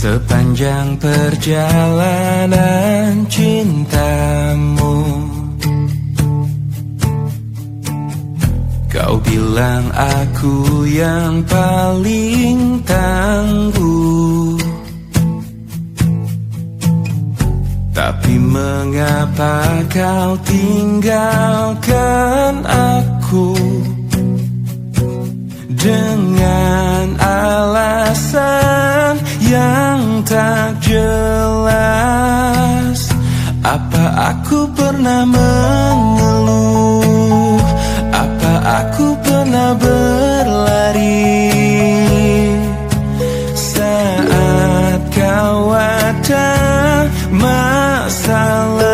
Sepanjang perjalanan cintamu, kau bilang aku yang paling tangguh. Tapi mengapa kau tinggalkan aku dengan alasan yang tak jelas? Apa aku pernah mengeluh? Apa aku pernah berlari saat kau ada masalah?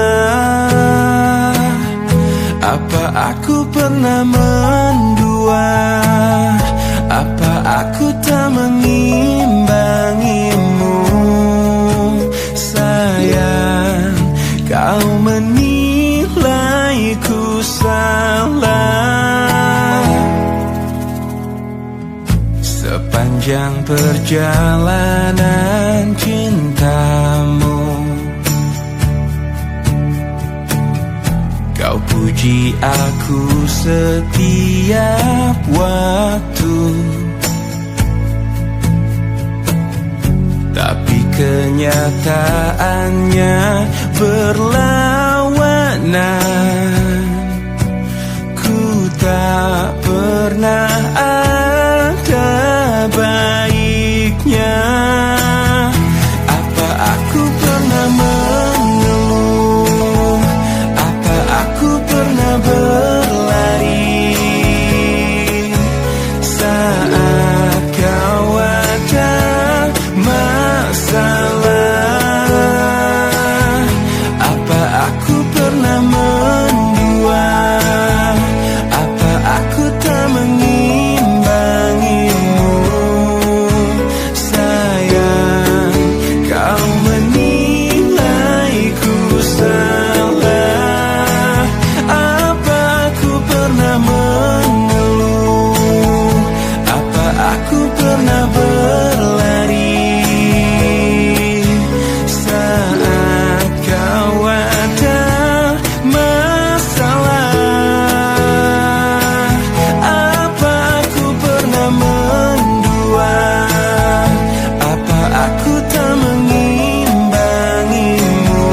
Apa aku pernah mendua? Apa aku tak mengimbangimu? Sayang, kau menilaiku salah. Sepanjang perjalanan cintamu, kau puji aku setiap waktu. Tapi kenyataannya berlawanan. Ku tak pernah ada baiknya. Apa aku pernah mengeluh? Apa aku pernah berlari saat kau ada masalah? Apa aku pernah mendua? Apa aku tak mengimbangimu? Sayang, kau menilaiku salah. Apa aku pernah mengeluh? Apa aku pernah berlari saat kau ada masalah? Apa aku pernah mendua? Apa aku tak mengimbangimu?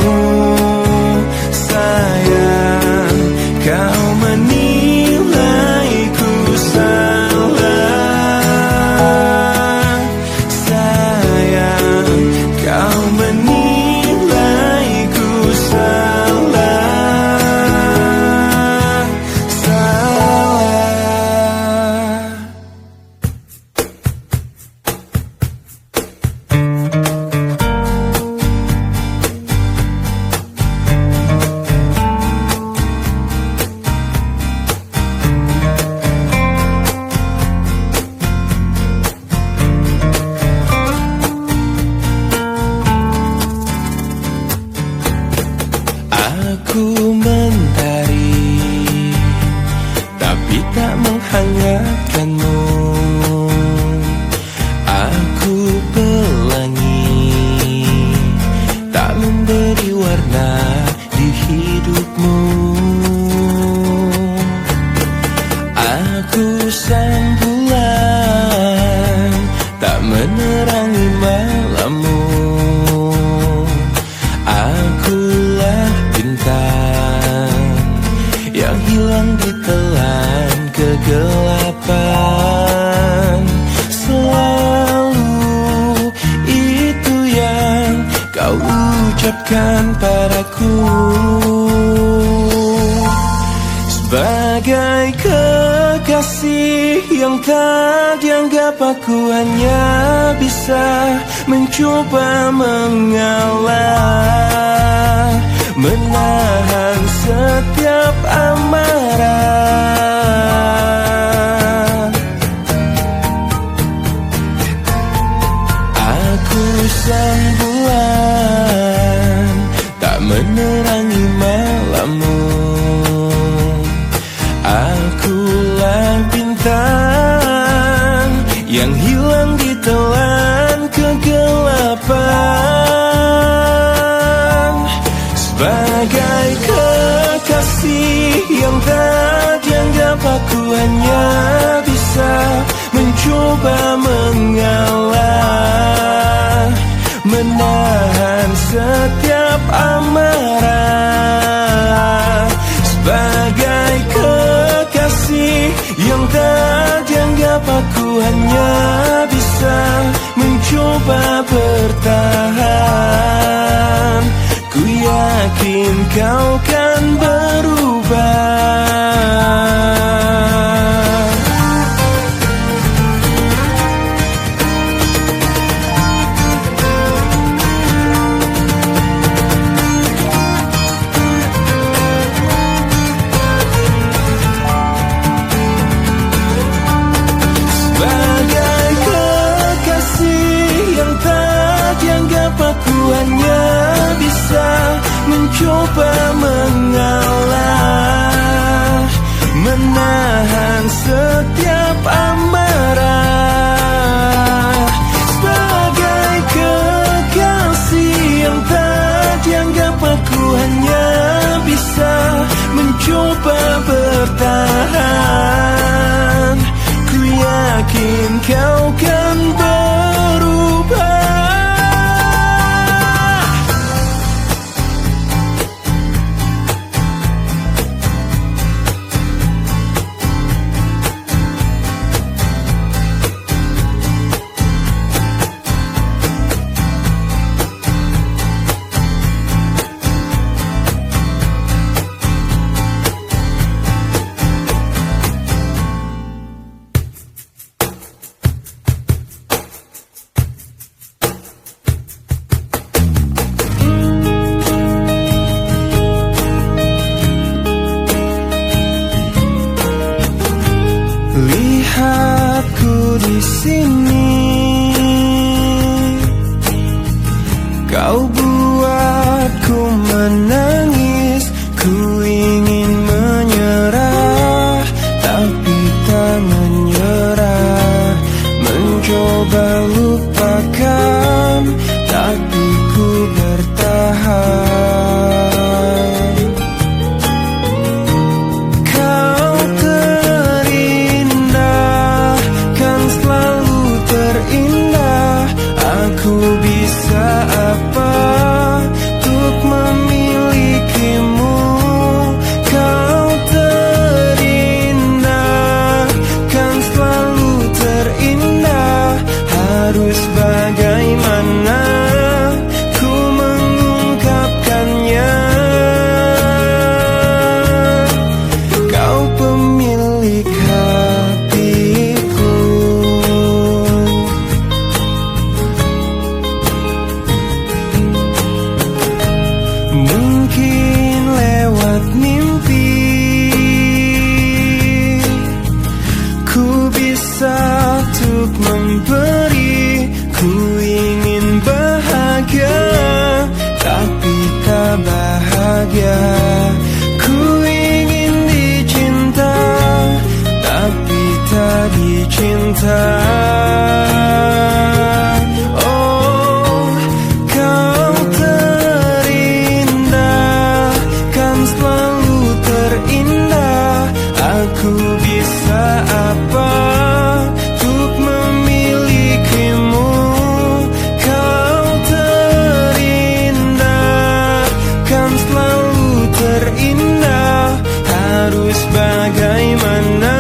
Sayang, kau menilaiku salah. Sayang, kau menilaiku salah. Salah. Aku mentari, tapi tak menghangatkanmu. Aku pelangi, tak memberi warna di hidupmu. Aku sang bulan, tak menerangi malammu. Akulah bintang yang hilang ditelan kegelapan. Selalu itu yang kau ucapkan padaku. Sebagai kekasih yang tak dianggap, aku hanya bisa mencoba mengalah, menahan setiap amarah. Aku sang bulan, tak menerangi malammu. Akulah bintang yang hilang ditelan kegelapan. mencoba mengalah, menahan setiap amarah. Sebagai kekasih yang tak dianggap, aku hanya bisa mencoba bertahan. Ku yakin kau kan berubah. Aku hanya bisa mencoba mengalah, menahan setiap amarah. Sebagai kekasih yang tak dianggap, aku hanya bisa mencoba bertahan. Ku yakin kau kan berubah. Lihatku di sini, kau buatku menangis. Ku ingin menyerah, tapi tak menyerah. Mencoba lupakan, tapi ku bertahan. Kau terindah, kan selalu terindah. Aku bisa apa untuk memilikimu? Kau terindah, kan selalu terindah. Harus bagaimana ku mengungkapkannya? Kau pemilik hatiku. Mungkin lewat mimpi ku bisa untuk memberi. Ku ingin bahagia, tapi tak bahagia. Ku ingin dicinta, tapi tak dicinta. Oh, kau terindah, kan selalu terindah. Aku bisa apa untuk memilikimu? Kau terindah, kan selalu terindah. Harus bagaimana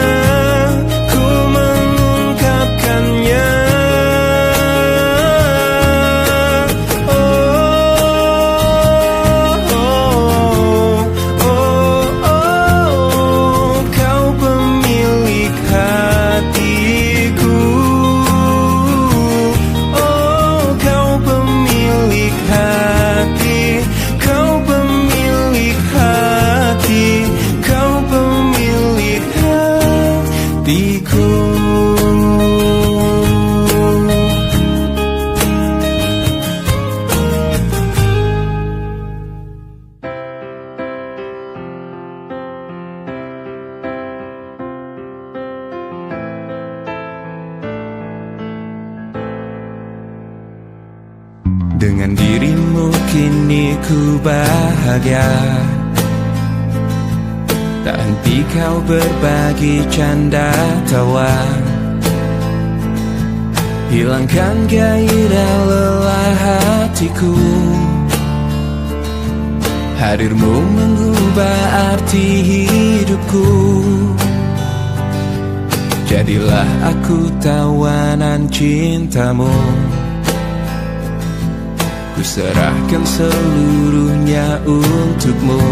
ku mengungkapkannya? Kau pemilik hatiku. Oh, kau pemilik hati. Kau pemilik hati. Kau pemilik hatiku. Dengan dirimu kini ku bahagia. Tak henti kau berbagi canda tawa. hilangkan gairah lelah hatiku. Hadirmu mengubah arti hidupku. Jadilah aku tawanan cintamu. Ku serahkan seluruhnya untukmu.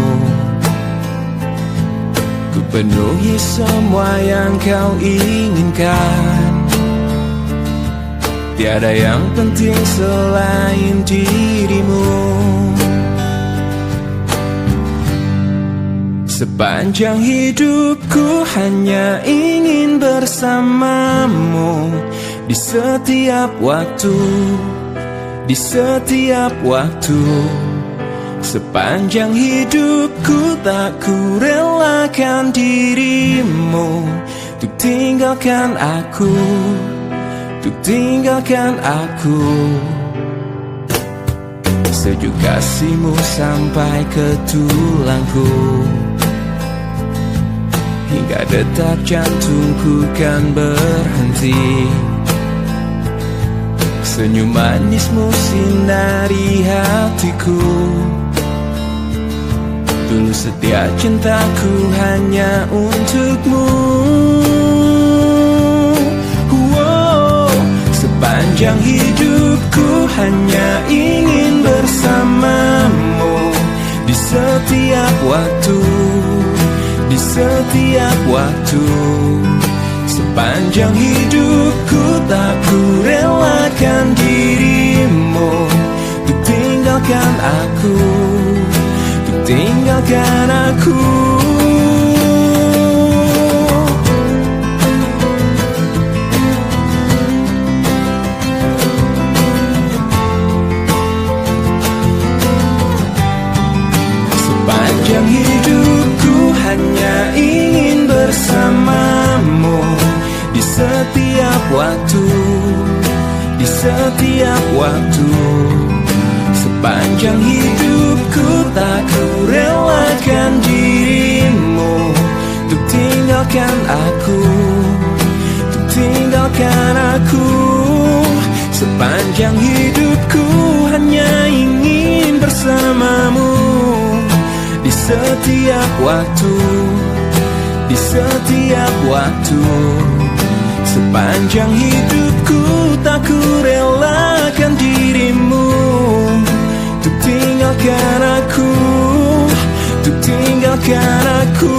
Ku penuhi semua yang kau inginkan. Tiada yang penting selain dirimu. Sepanjang hidupku hanya ingin bersamamu. Di setiap waktu, di setiap waktu. Sepanjang hidupku tak ku relakan dirimu. Untuk tinggalkan aku, untuk tinggalkan aku. Sejuk kasihmu sampai ke tulangku. Hingga detak jantungku kan berhenti. Senyum manismu sinari hatiku. Tulus setia cintaku hanya untukmu. Sepanjang hidupku hanya ingin bersamamu. Di setiap waktu, di setiap waktu. Sepanjang hidupku tak ku relakan dirimu. Untuk tinggalkan aku, untuk tinggalkan aku. Sepanjang hidupku hanya ingin bersamamu. Di setiap waktu, di setiap waktu. Sepanjang hidupku tak ku relakan dirimu. Untuk tinggalkan aku, untuk tinggalkan aku. Sepanjang hidupku hanya ingin bersamamu. Di setiap waktu, di setiap waktu. Sepanjang hidupku tak ku relakan dirimu. Untuk tinggalkan aku, untuk tinggalkan aku.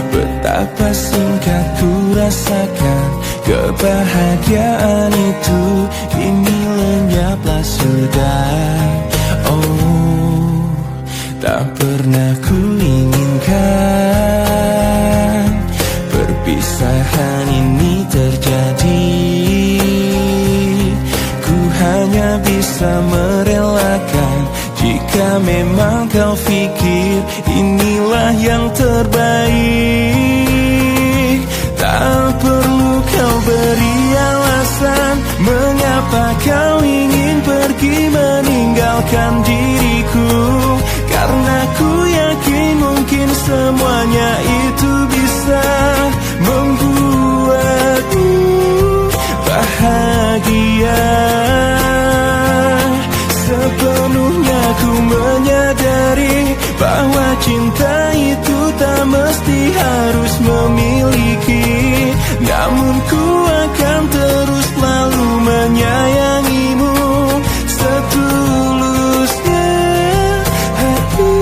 Betapa singkat ku rasakan kebahagiaan itu. Kini lenyaplah sudah. Oh, tak pernah ku inginkan perpisahan ini terjadi. Ku hanya bisa merelakan jika memang kau pikir inilah yang terbaik. Tak perlu kau beri alasan mengapa kau ingin pergi meninggalkan diriku. Karena ku yakin mungkin semuanya itu bisa membuatku bahagia. Sepenuhnya ku menyadari bahwa cinta itu tak mesti harus memiliki. Namun ku akan terus selalu menyayangimu setulusnya hati.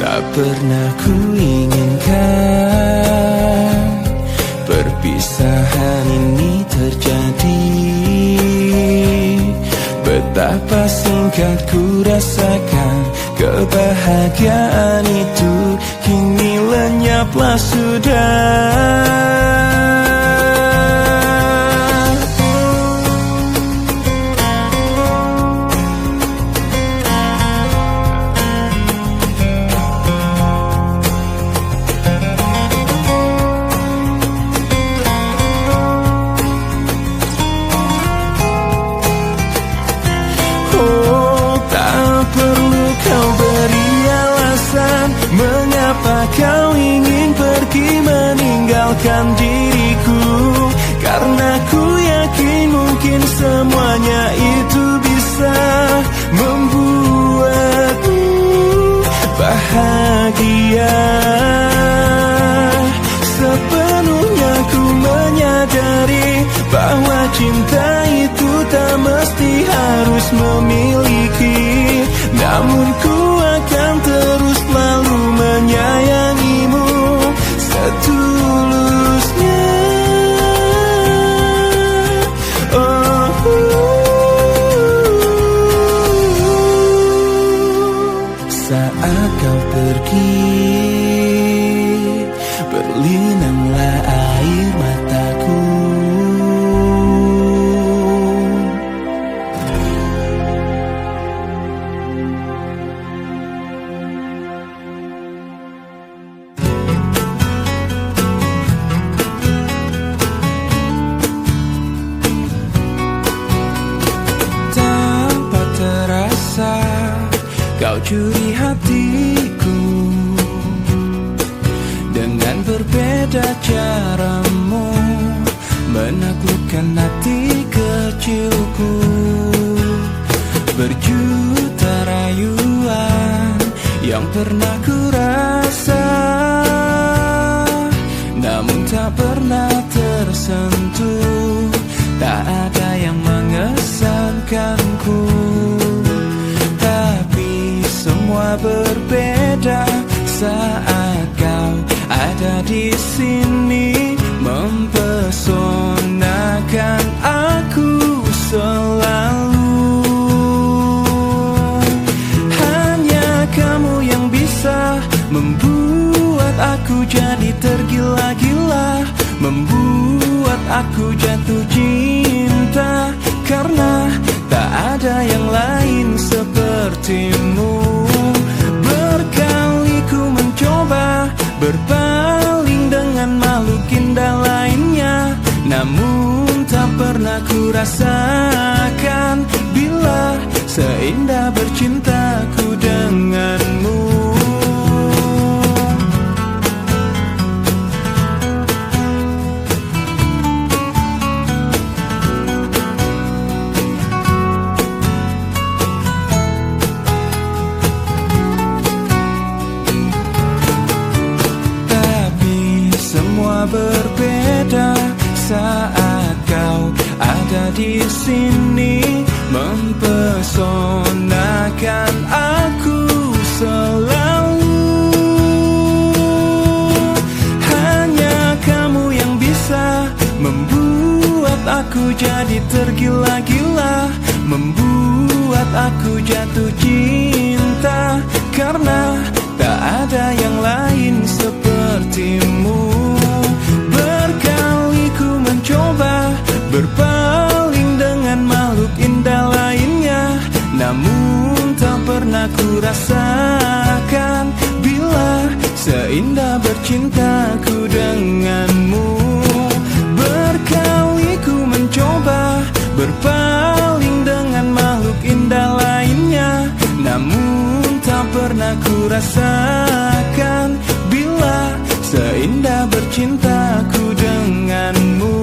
Tak pernah ku inginkan perpisahan ini terjadi. Betapa singkat ku rasakan kebahagiaan itu. Kini lenyaplah sudah. pergi meninggalkan diriku. Karena ku yakin mungkin semuanya itu bisa membuatmu bahagia. Sepenuhnya ku menyadari bahwa cinta itu tak mesti harus memiliki. Namun ku akan terus selalu menyayangimu setulusnya. Saat kau pergi, berlinanglah air mataku. Tanpa terasa kau curi hatiku. Dengan berbeda caramu menaklukkan hati kecilku. Berjuta rayuan yang pernah ku rasa, namun tak pernah tersentuh. Tak ada yang mengesankanku. Semua berbeda saat kau ada di sini, mempesonakan aku selalu. Hanya kamu yang bisa membuat aku jadi tergila-gila, membuat aku jatuh cinta. Karena tak ada yang lain sepertimu. Berkali ku mencoba berpaling dengan makhluk indah lainnya, namun tak pernah ku rasakan bila seindah bercintaku denganmu. Berbeda saat kau ada di sini, mempesonakan aku selalu. Hanya kamu yang bisa membuat aku jadi tergila-gila, membuat aku jatuh cinta. Karena tak ada yang lain sepertimu. Berkali ku mencoba berpaling dengan makhluk indah lainnya, namun tak pernah ku rasakan bila seindah bercintaku denganmu. Berkali ku mencoba berpaling dengan makhluk indah lainnya, namun tak pernah ku rasakan bila seindah bercintaku denganmu.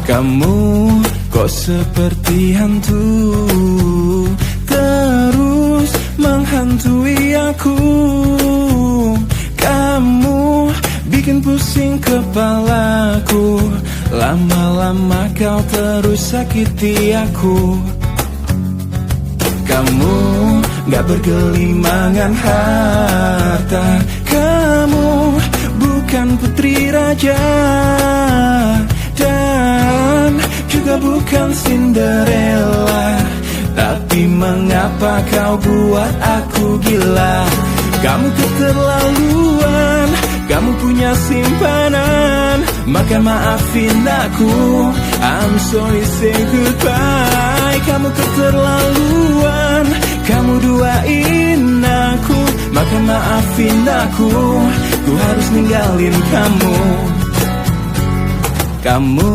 Kamu kok seperti hantu, terus menghantui aku. Kamu bikin pusing kepalaku, lama-lama kau terus sakiti aku. Kamu gak bergelimangan harta, kamu bukan putri raja, dan juga bukan Cinderella. Tapi mengapa kau buat aku gila? Kamu keterlaluan, kamu punya simpanan, maka maafin aku, I'm sorry say goodbye. Kamu keterlaluan, kamu duain aku, maka maafin aku, ku harus ninggalin kamu. Kamu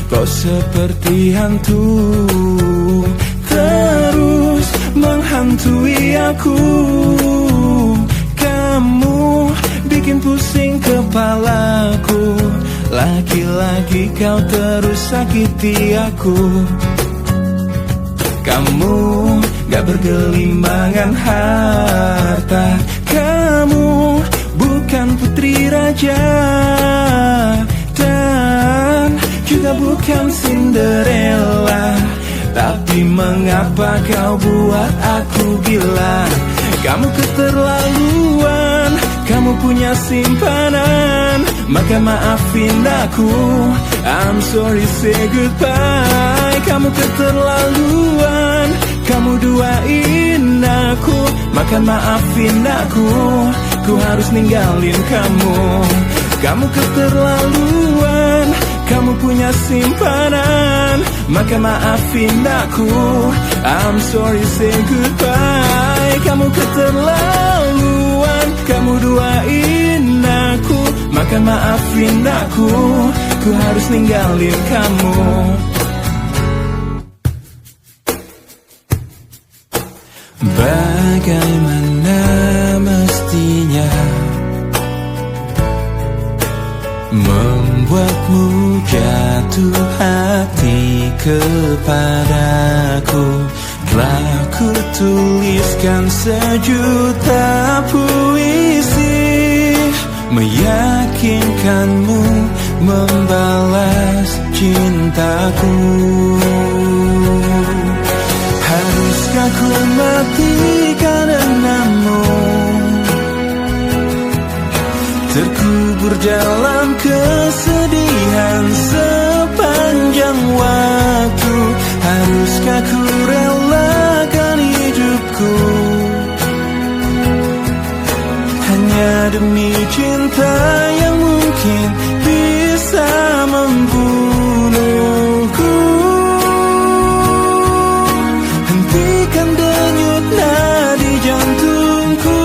kok seperti hantu, terus menghantui aku. Kamu bikin pusing kepalaku, lagi-lagi kau terus sakiti aku. Kamu gak bergelimbangan harta, kamu bukan putri raja, dan juga bukan Cinderella. Tapi mengapa kau buat aku gila? Kamu keterlaluan, kamu punya simpanan, maka maafin aku, I'm sorry say goodbye. Kamu keterlaluan, kamu duain aku, maka maafin aku, ku harus ninggalin kamu. Kamu keterlaluan, kamu punya simpanan, maka maafin aku, I'm sorry say goodbye. Kamu keterlaluan, kamu duain aku, maka maafin aku, ku harus ninggalin kamu. Bagaimana mestinya membuatmu jatuh hati kepadaku? Telah ku tuliskan sejuta puisi, meyakinkanmu membalas cintaku. Haruskah ku mati karenamu, terkubur dalam kesedihan sepanjang waktu? Haruskah ku relakan hidupku hanya demi cinta yang mungkin bisa membunuhku? Hentikan denyut nadi jantungku,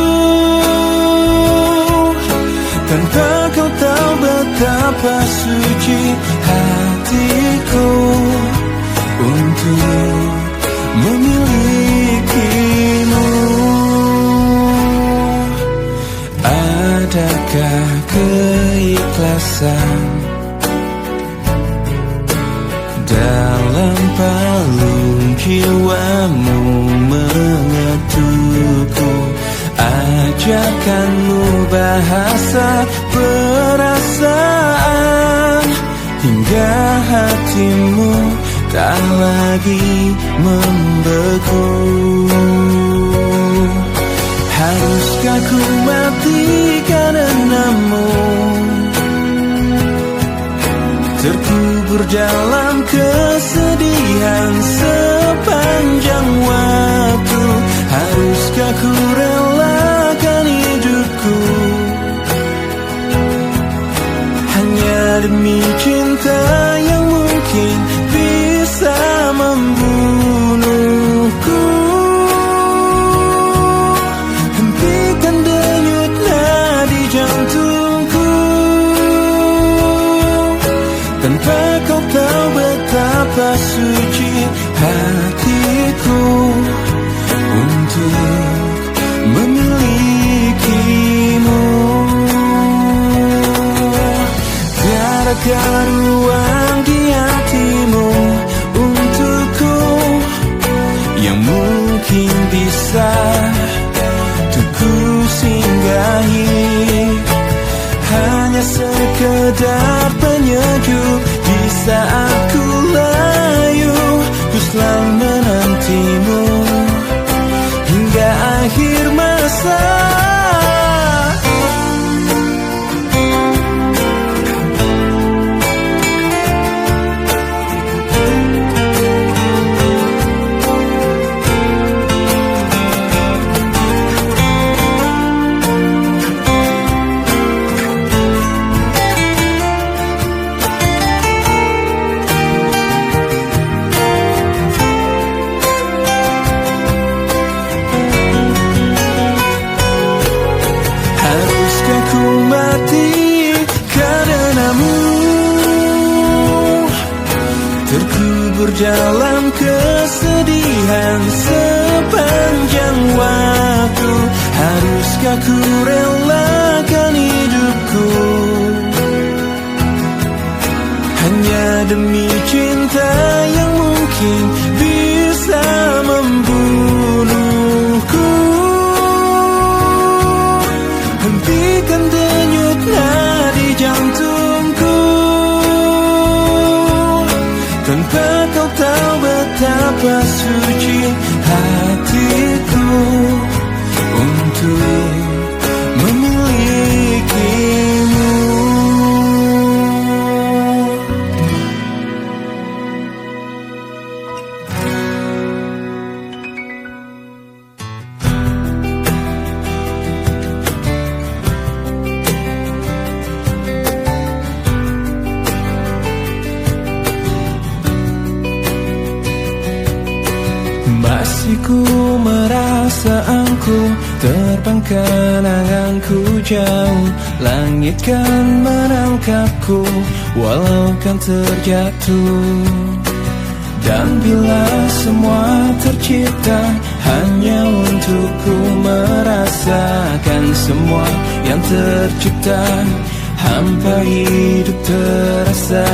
tanpa kau tahu betapa suci hatiku untuk memilikimu. Adakah keikhlasan dalam palung jiwamu mengetukku? Ajakanmu bahasa perasaan hingga hatimu tak lagi membeku. Haruskah ku mati karenamu, terkubur dalam kesedihan sepanjang waktu? Haruskah ku relakan hidupku hanya demi cinta yang mungkin bisa membunuhku? Hentikan denyut nadi jantungku, tanpa kau tahu betapa suci hatiku untuk memilikimu. Tiadakah ruang di hatimu untukku yang mungkin bisa untuk ku singgahi? Hanya sekedar penyejuk di saat ku layu, ku selalu menantimu hingga akhir masa. tertidur dalam kesedihan sepanjang waktu. Haruskah ku relakan hidupku hanya demi cinta yang mungkin bisa membunuhku? Hentikan denyut nadi jantungku tanpa kau tahu betapa suci hatiku untuk memilikimu. Masih ku merasa aku terbang kenanganku jauh. Langit kan menangkapku walau kan terjatuh. Dan bila semua tercipta hanya untukku merasakan semua yang tercipta, hampa hidup terasa.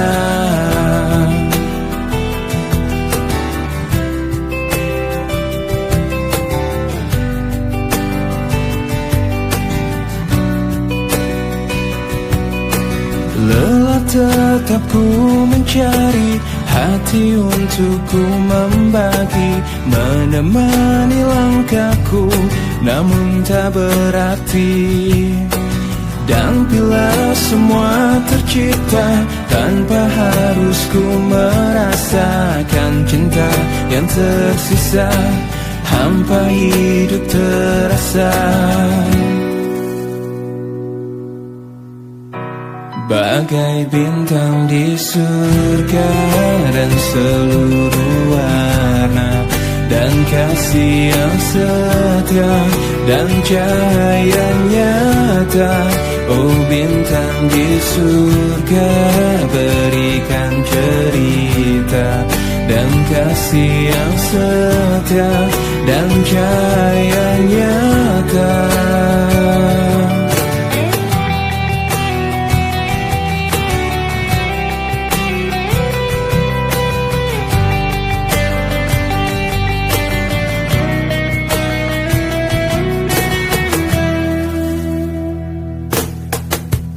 Lelah tetap ku mencari hati untuk ku membagi, menemani langkahku namun tak berarti. Dan bila semua tercipta tanpa harus ku merasakan cinta yang tersisa, hampa hidup terasa. Bagai bintang di surga dan seluruh warna, dan kasih yang setia dan cahaya nyata. Oh bintang di surga, berikan cerita dan kasih yang setia dan cahaya nyata.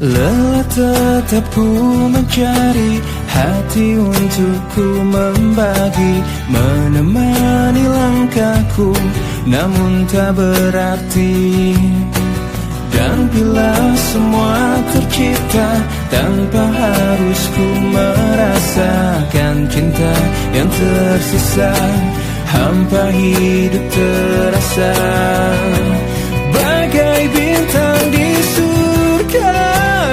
Lelah tetap ku mencari hati untuk ku membagi, menemani langkahku namun tak berarti. Dan bila semua tercipta tanpa harus ku merasakan cinta yang tersisa, hampa hidup terasa. Bagai bintang di surga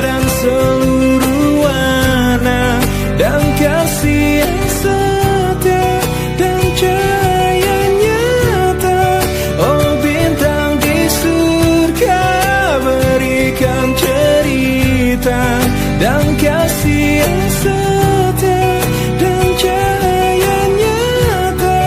dan seluruh warna, dan kasih yang setia dan cahaya nyata. Oh bintang di surga, berikan cerita dan kasih yang setia dan cahaya nyata.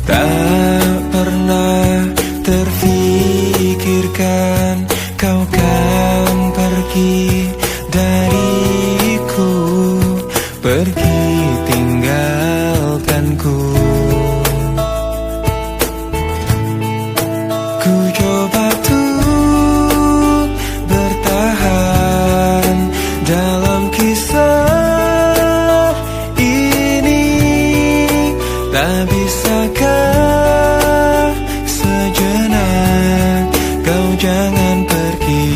Tak pernah terfikirkan kau kan pergi dariku, pergi tinggalkanku. Ku coba tuh bertahan dalam kisah ini. Tak bisakah sejenak kau jangan pergi.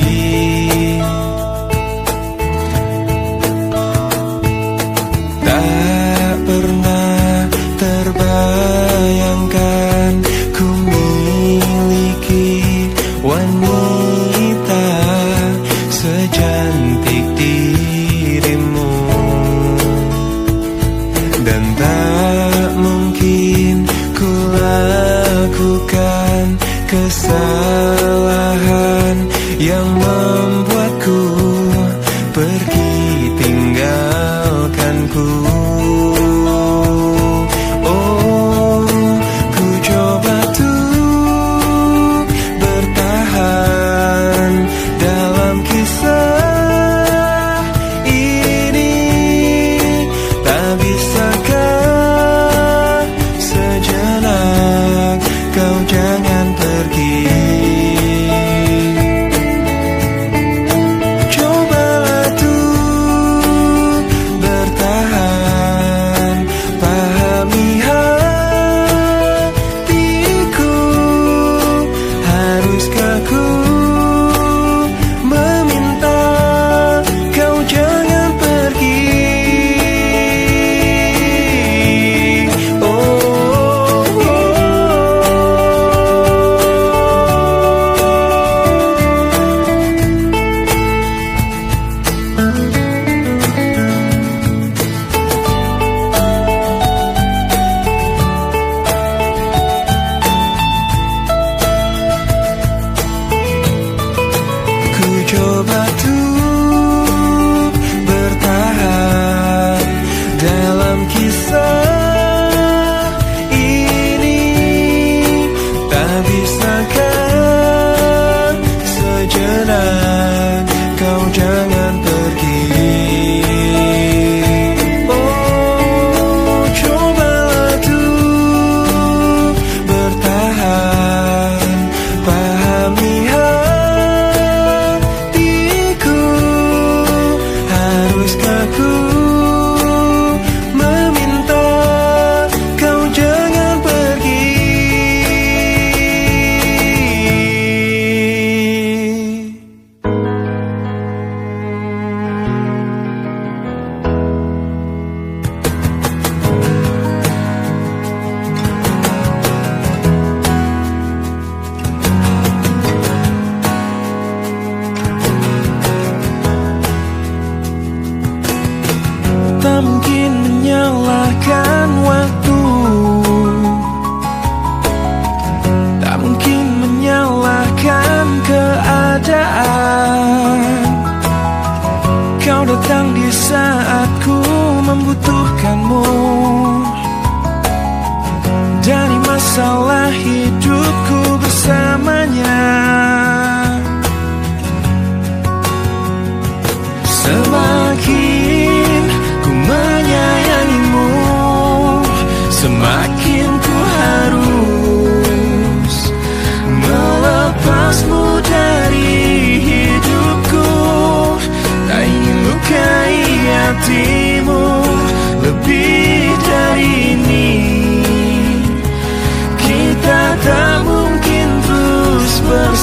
Tak pernah terbayangkan ku miliki wanita secantik dirimu, dan tak mungkin ku lakukan kesalahan yang membuatku pergi tinggalkanku. Oh, ku coba tuh bertahan dalam kisah ini. Tak bisakah sejenak kau jangan pergi. Cobalah tuh bertahan, pahami hatiku. Haruskah ku meminta kau jangan pergi? Ku coba tuh bertahan dalam kisah ini. Tak bisakah sejenak kau jangan pergi. Oh, cobalah tuh bertahan, pahami hatiku. Haruskah ku meminta kau jangan pergi? Tak mungkin menyalahkan waktu, tak mungkin menyalahkan keadaan. Kau datang di saat ku membutuhkanmu. Dari masalah hidupku bersamanya, semakin ku menyayangimu, semakin ku harus melepasmu dari hidupku. Tak ingin lukai hatimu lebih dari ini. Kita tak mungkin terus bersama.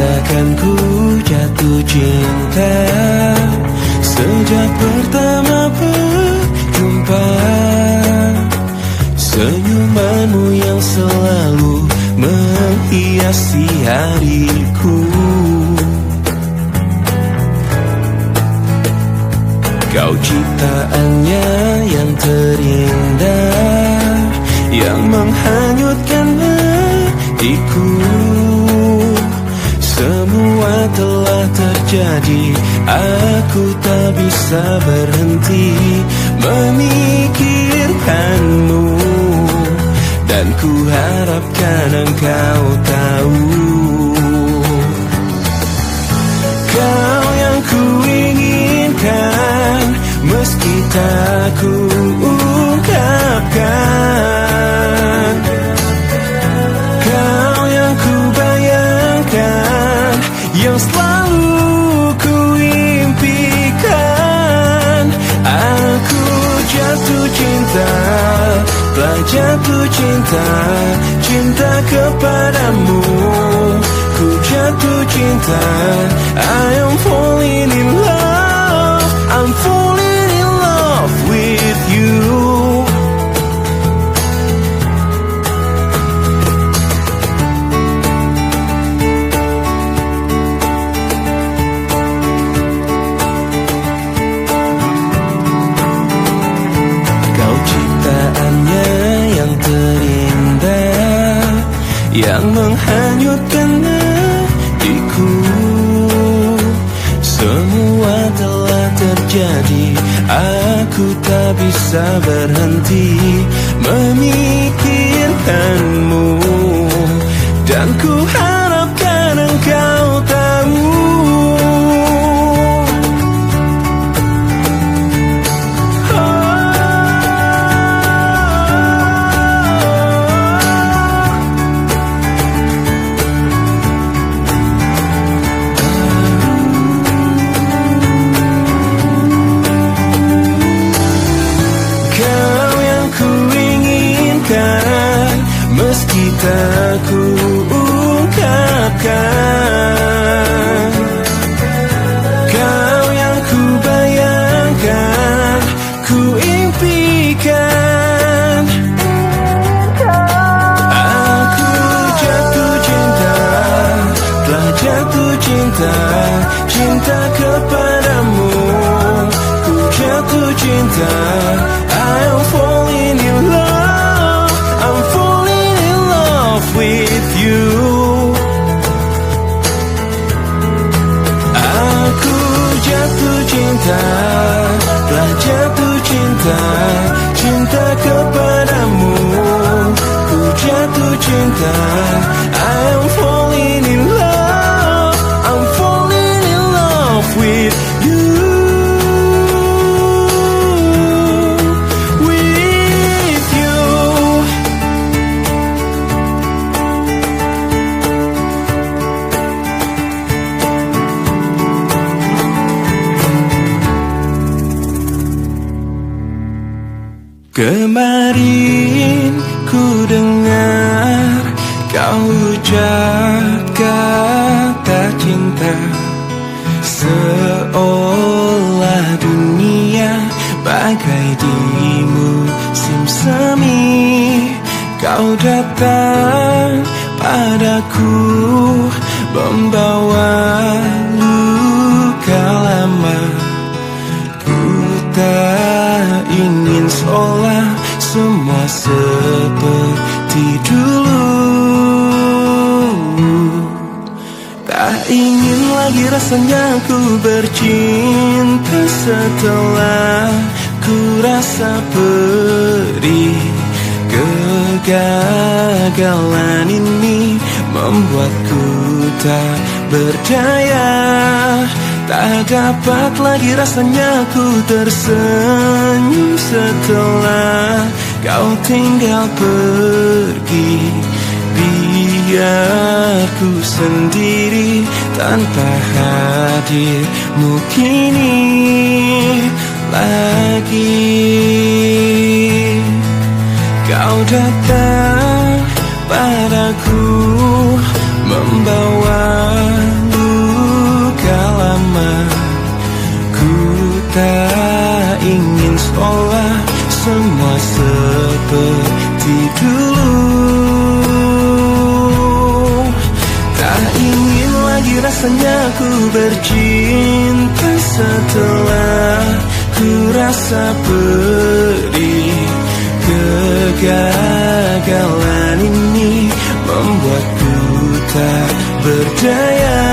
rasakan ku jatuh cinta sejak pertama berjumpa. Senyumanmu yang selalu menghiasi hariku. Kau ciptaannya yang terindah, yang menghanyutkan hatiku. Semua telah terjadi, aku tak bisa berhenti memikirkanmu. Dan ku harapkan engkau tahu, kau yang ku inginkan, meski tak ku ungkapkan. Kau yang ku bayangkan, yang selalu ku impikan. Aku jatuh cinta, telah jatuh cinta, cinta kepadamu. Ku jatuh cinta, I am falling in love, I'm falling in love with you. Kau ciptaannya yang terindah, yang menghanyutkan hatiku. Semua telah terjadi, aku tak bisa berhenti memikirkanmu. Dan ku harapkan engkau tahu, meski tak ku ungkapkan. Kau yang ku bayangkan, ku impikan. Aku jatuh cinta, telah jatuh cinta, cinta kepadamu. Ku jatuh cinta, I am falling in love, I'm falling in love with you. Aku jatuh cinta, telah jatuh cinta, cinta kepadamu. Ku jatuh cinta, I am falling in love, I'm falling in love with you. Kemarin ku dengar kau ucap kata cinta, seolah dunia bagai di musim semi. Kau datang padaku membawa luka lama. Ku tak ingin seolah semua seperti dulu. Tak ingin lagi rasanya ku bercinta setelah ku rasa perih. Kegagalan ini membuatku tak berdaya. Tak dapat lagi rasanya ku tersenyum setelah kau tinggal pergi. Biar ku sendiri tanpa hadirmu kini lagi. Kau datang padaku membawa tak ingin seolah semua seperti dulu. Tak ingin lagi rasanya ku bercinta setelah ku rasa perih. Kegagalan ini membuatku tak berdaya.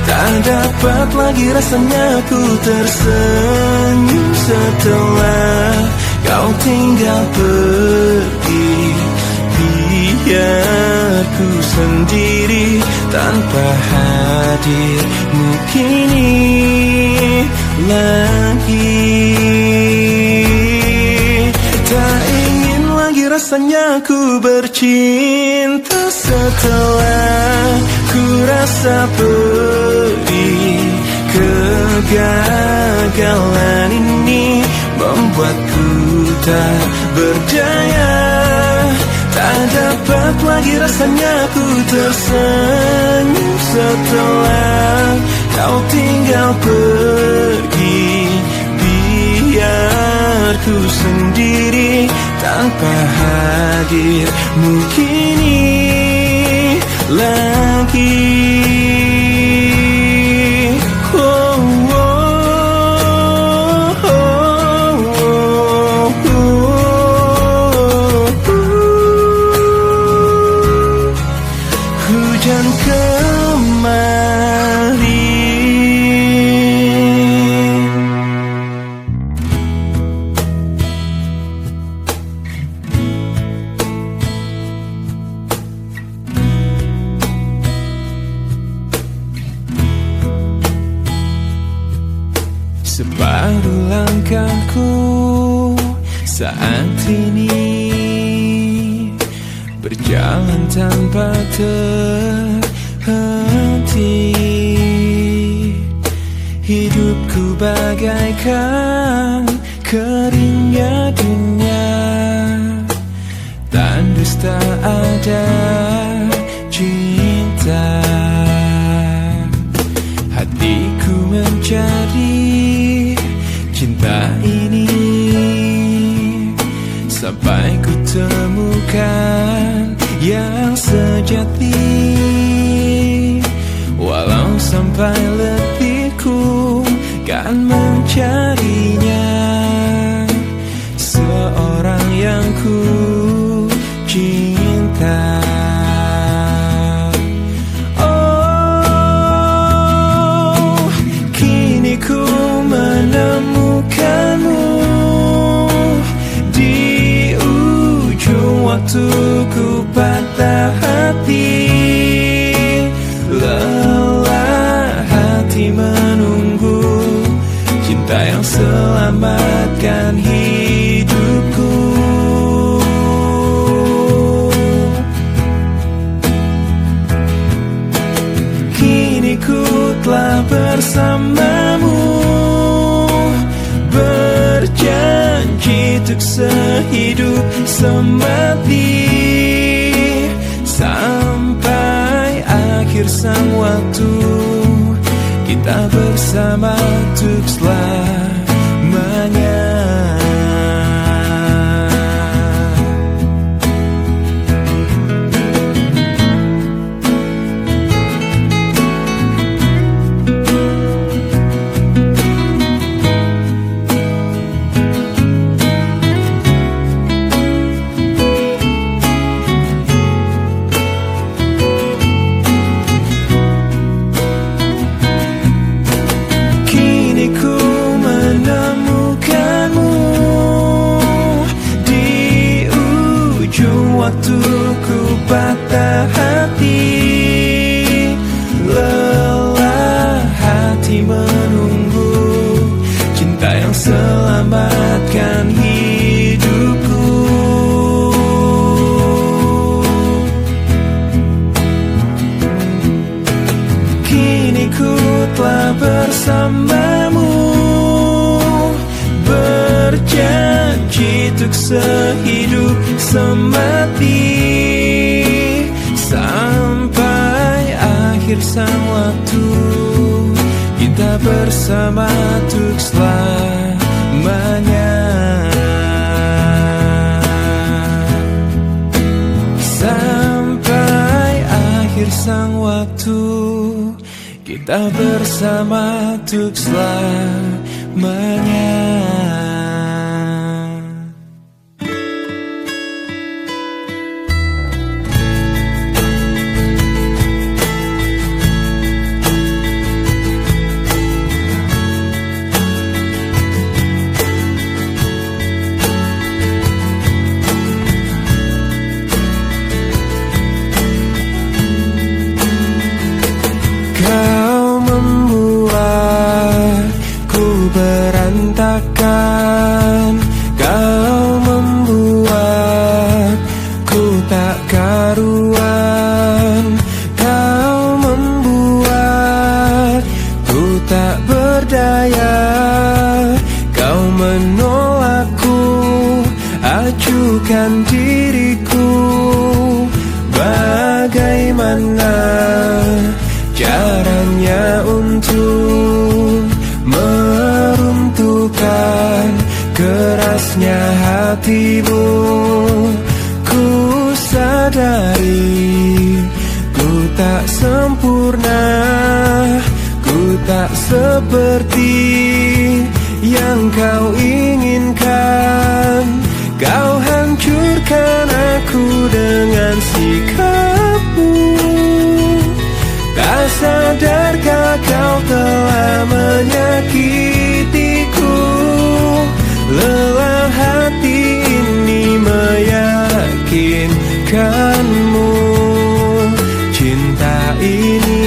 Tak dapat lagi rasanya ku tersenyum setelah kau tinggal pergi. Biar ku sendiri tanpa hadirmu kini lagi. Tak ingin lagi rasanya ku bercinta setelah ku rasa perih. Kegagalan ini membuatku tak berdaya. Tak dapat lagi rasanya ku tersenyum setelah kau tinggal pergi. Biar ku sendiri tanpa hadirmu kini lagi. Hujan kemarin. Separuh langkahku saat ini berjalan tanpa terhenti. Hidupku bagaikan keringnya dunia, tandus tak ada cinta. Hatiku mencari cinta ini sampai ku temukan yang sejati. Walau sampai letihku kan mencarinya, seorang yang ku cinta. Oh, kini ku menemukanmu di ujung waktu ku patah hati. Lelah hati menunggu cinta yang selamatkan hidupku. Kini ku telah bersamamu, berjanji untuk sehidup semati. Sampai akhir sang waktu, kita bersama untuk selamanya. Waktu ku patah hati, lelah hati menunggu cinta yang selamatkan hidupku. Kini ku telah bersamamu, berjanji untuk sehidup semati. Sampai akhir sang waktu, cinta bersama untuk selamanya. Sampai akhir sang waktu, kita bersama untuk selamanya. Kau membuatku berantakan, kau membuatku tak karuan, kau membuatku tak berdaya, kau menolakku, acuhkan diriku. Bagaimana caranya untuk meruntuhkan kerasnya hatimu? Ku sadari ku tak sempurna, ku tak seperti yang kau inginkan. Kau hancurkan aku dengan sikapmu. Tak sadarkah kau telah menyakitiku? Lelah hati ini meyakinkanmu. Cinta ini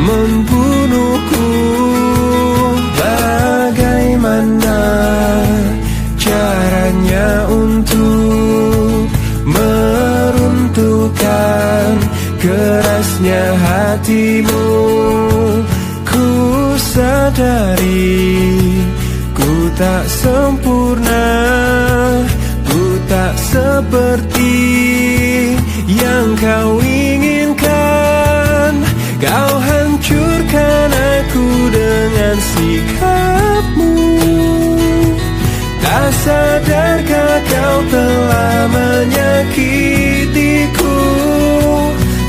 membunuhku. Bagaimana caranya untuk meruntuhkan kerasnya hatimu? Ku sadari ku tak sempurna, ku tak seperti yang kau inginkan. Kau hancurkan aku dengan sikapmu. Tak sadarkah kau telah menyakitiku?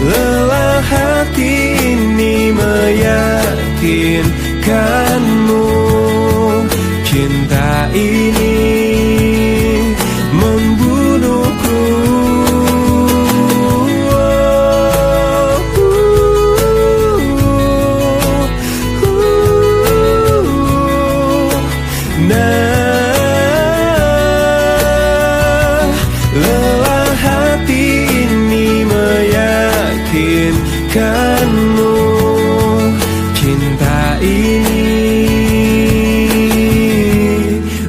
Lelah hati ini meyakinkanmu. Cinta ini membunuhku. Lelah hati ini meyakinkanmu. Cinta ini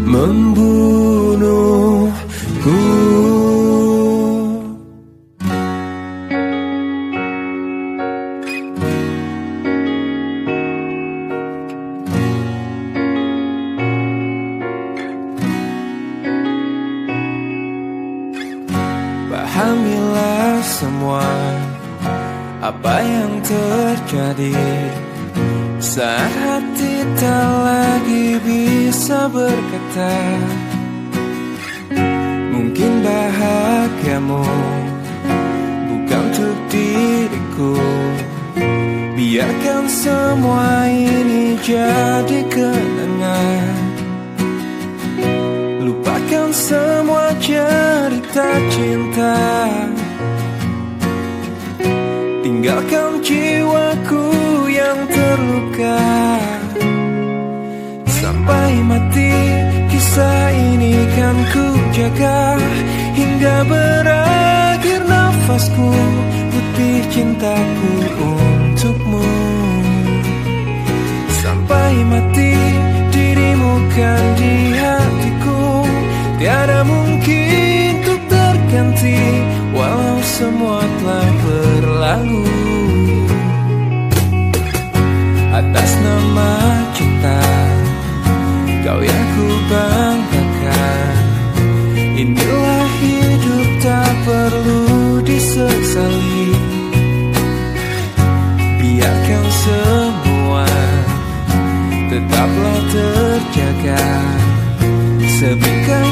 membunuhku. Pahamilah semua apa yang terjadi saat hati tak lagi bisa berkata. Mungkin bahagiamu bukan untuk diriku. Biarkan semua ini jadi kenangan. Lupakan semua cerita cinta. Tinggalkan jiwaku yang terluka. Sampai mati kisah ini kan ku jaga. Hingga berakhir nafasku, putih cintaku untukmu. Sampai mati dirimu kan di hatiku. Tiada mungkin untuk terganti, walau semua telah berlalu. Atas nama cinta, kau yang ku banggakan. Inilah hidup tak perlu disesali. Biarkan semua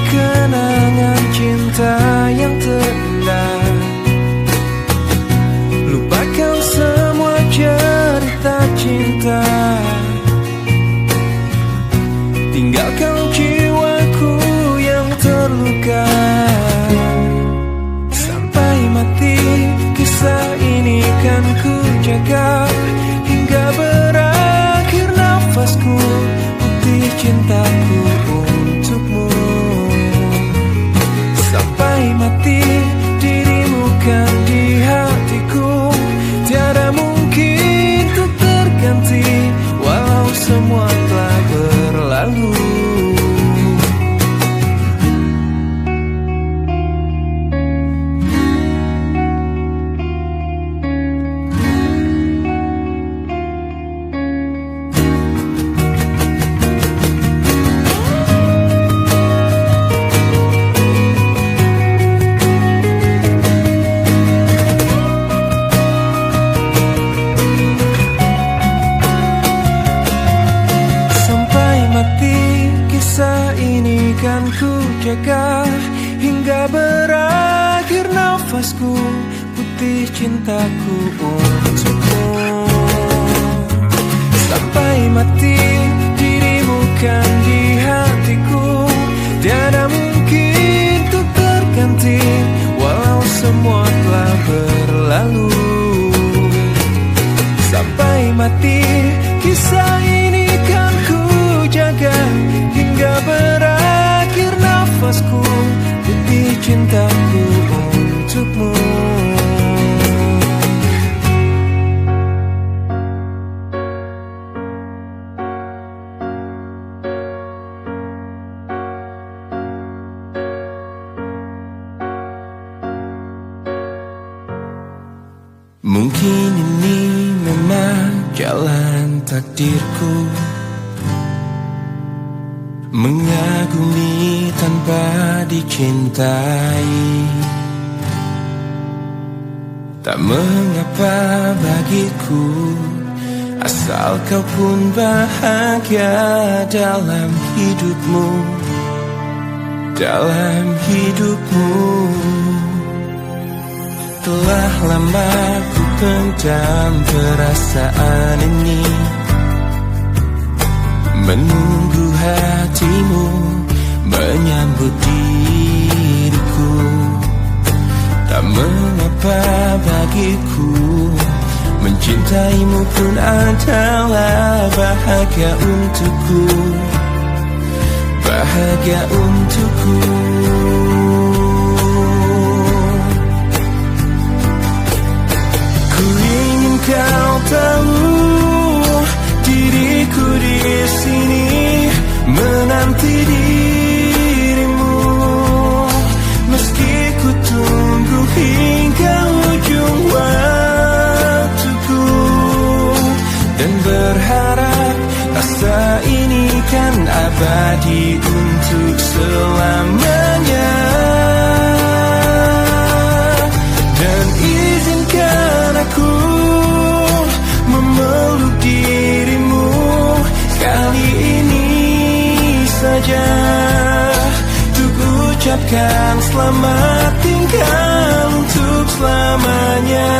kenangan cinta yang terindah. Lupakan semua cerita cinta, tinggalkan jiwaku yang terluka. Sampai mati kisah ini kan ku jaga, hingga berakhir nafasku, bukti cintaku untukmu. Sampai mati dirimu kan di hatiku, tiada mungkin untuk terganti, walau semua telah berlalu. Kan ku jaga hingga berakhir nafasku, putih cintaku untukmu. Sampai mati dirimu kan di hatiku, tiada mungkin untuk terganti, walau semua telah berlalu. Sampai mati kisah ini kan ku jaga hingga berakhir nafasku, putih cintaku untukmu. Mungkin ini memang jalan takdirku, mengagumi tanpa dicintai. Tak mengapa bagiku, asal kau pun bahagia dalam hidupmu, dalam hidupmu. Telah lama ku pendam perasaan ini, menunggu hatimu menyambut diriku. Tak mengapa bagiku, mencintaimu pun adalah bahagia untukku, bahagia untukku. Ku ingin kau tahu, diriku di sini menanti dirimu, meski ku tunggu hingga ujung waktuku, dan berharap rasa ini kan abadi untuk selamanya. Dan izinkan aku memeluk dirimu kali ini saja, untuk ucapkan selamat tinggal untuk selamanya.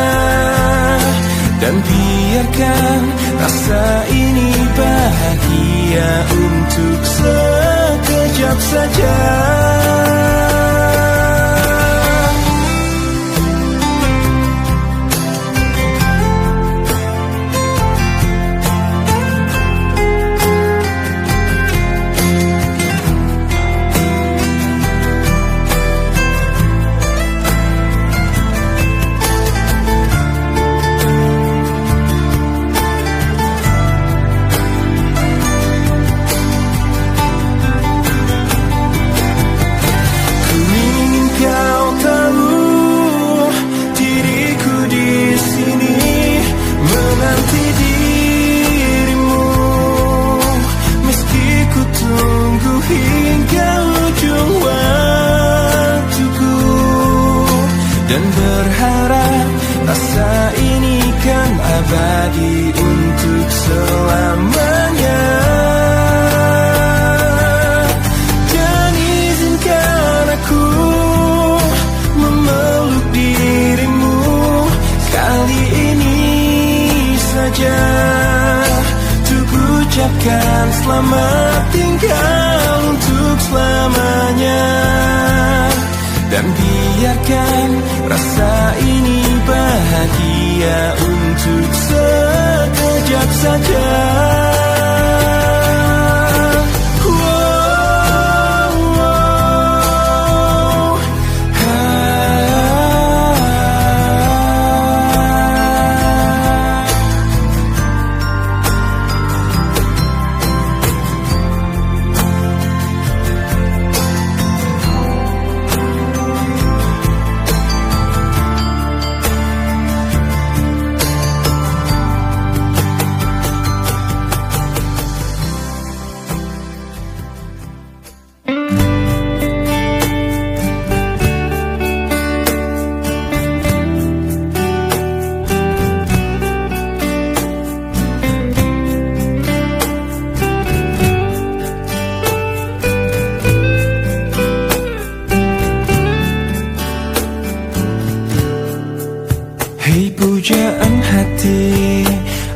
Dan biarkan rasa ini bahagia untuk sekejap saja. Dan berharap rasa ini kan abadi untuk selamanya. Dan izinkan selamat tinggal untuk selamanya. Dan biarkan rasa ini bahagia untuk sekejap saja. Pujaan hati,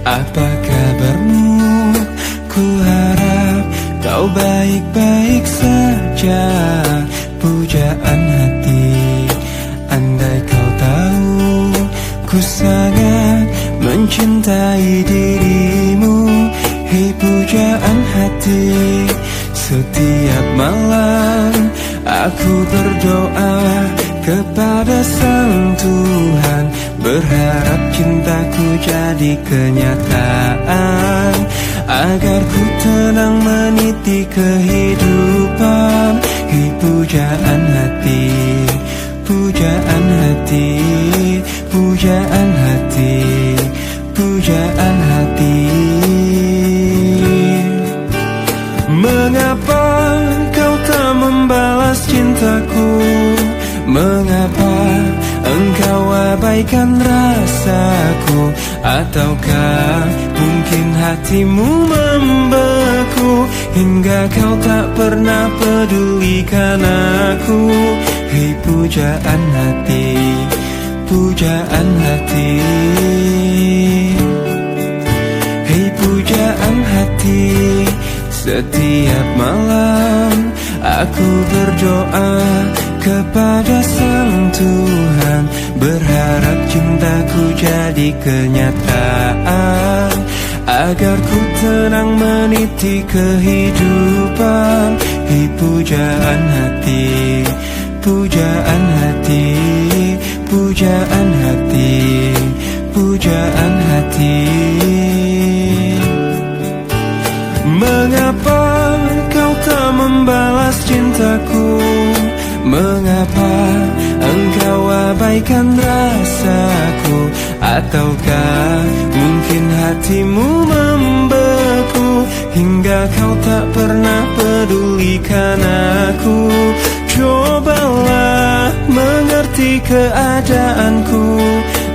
apa kabarmu? Ku harap kau baik-baik saja. Pujaan hati, andai kau tahu ku sangat mencintai dirimu. Hei pujaan hati, setiap malam aku berdoa kepada Sang Tuhan, berharap cintaku jadi kenyataan, agar ku tenang meniti kehidupan. Hei pujaan hati, pujaan hati, pujaan hati, pujaan hati. Mengapa kau tak membalas cintaku? Mengapa engkau abaikan rasaku? Ataukah mungkin hatimu membeku hingga kau tak pernah pedulikan aku? Hei pujaan hati, pujaan hati. Hei pujaan hati, setiap malam aku berdoa kepada Sang Tuhan, berharap cintaku jadi kenyataan, agar ku tenang meniti kehidupan. Hei pujaan hati, pujaan hati, pujaan hati, pujaan hati. Mengapa kau tak membalas cintaku? Mengapa engkau abaikan rasaku? Ataukah mungkin hatimu membeku hingga kau tak pernah pedulikan aku? Cobalah mengerti keadaanku,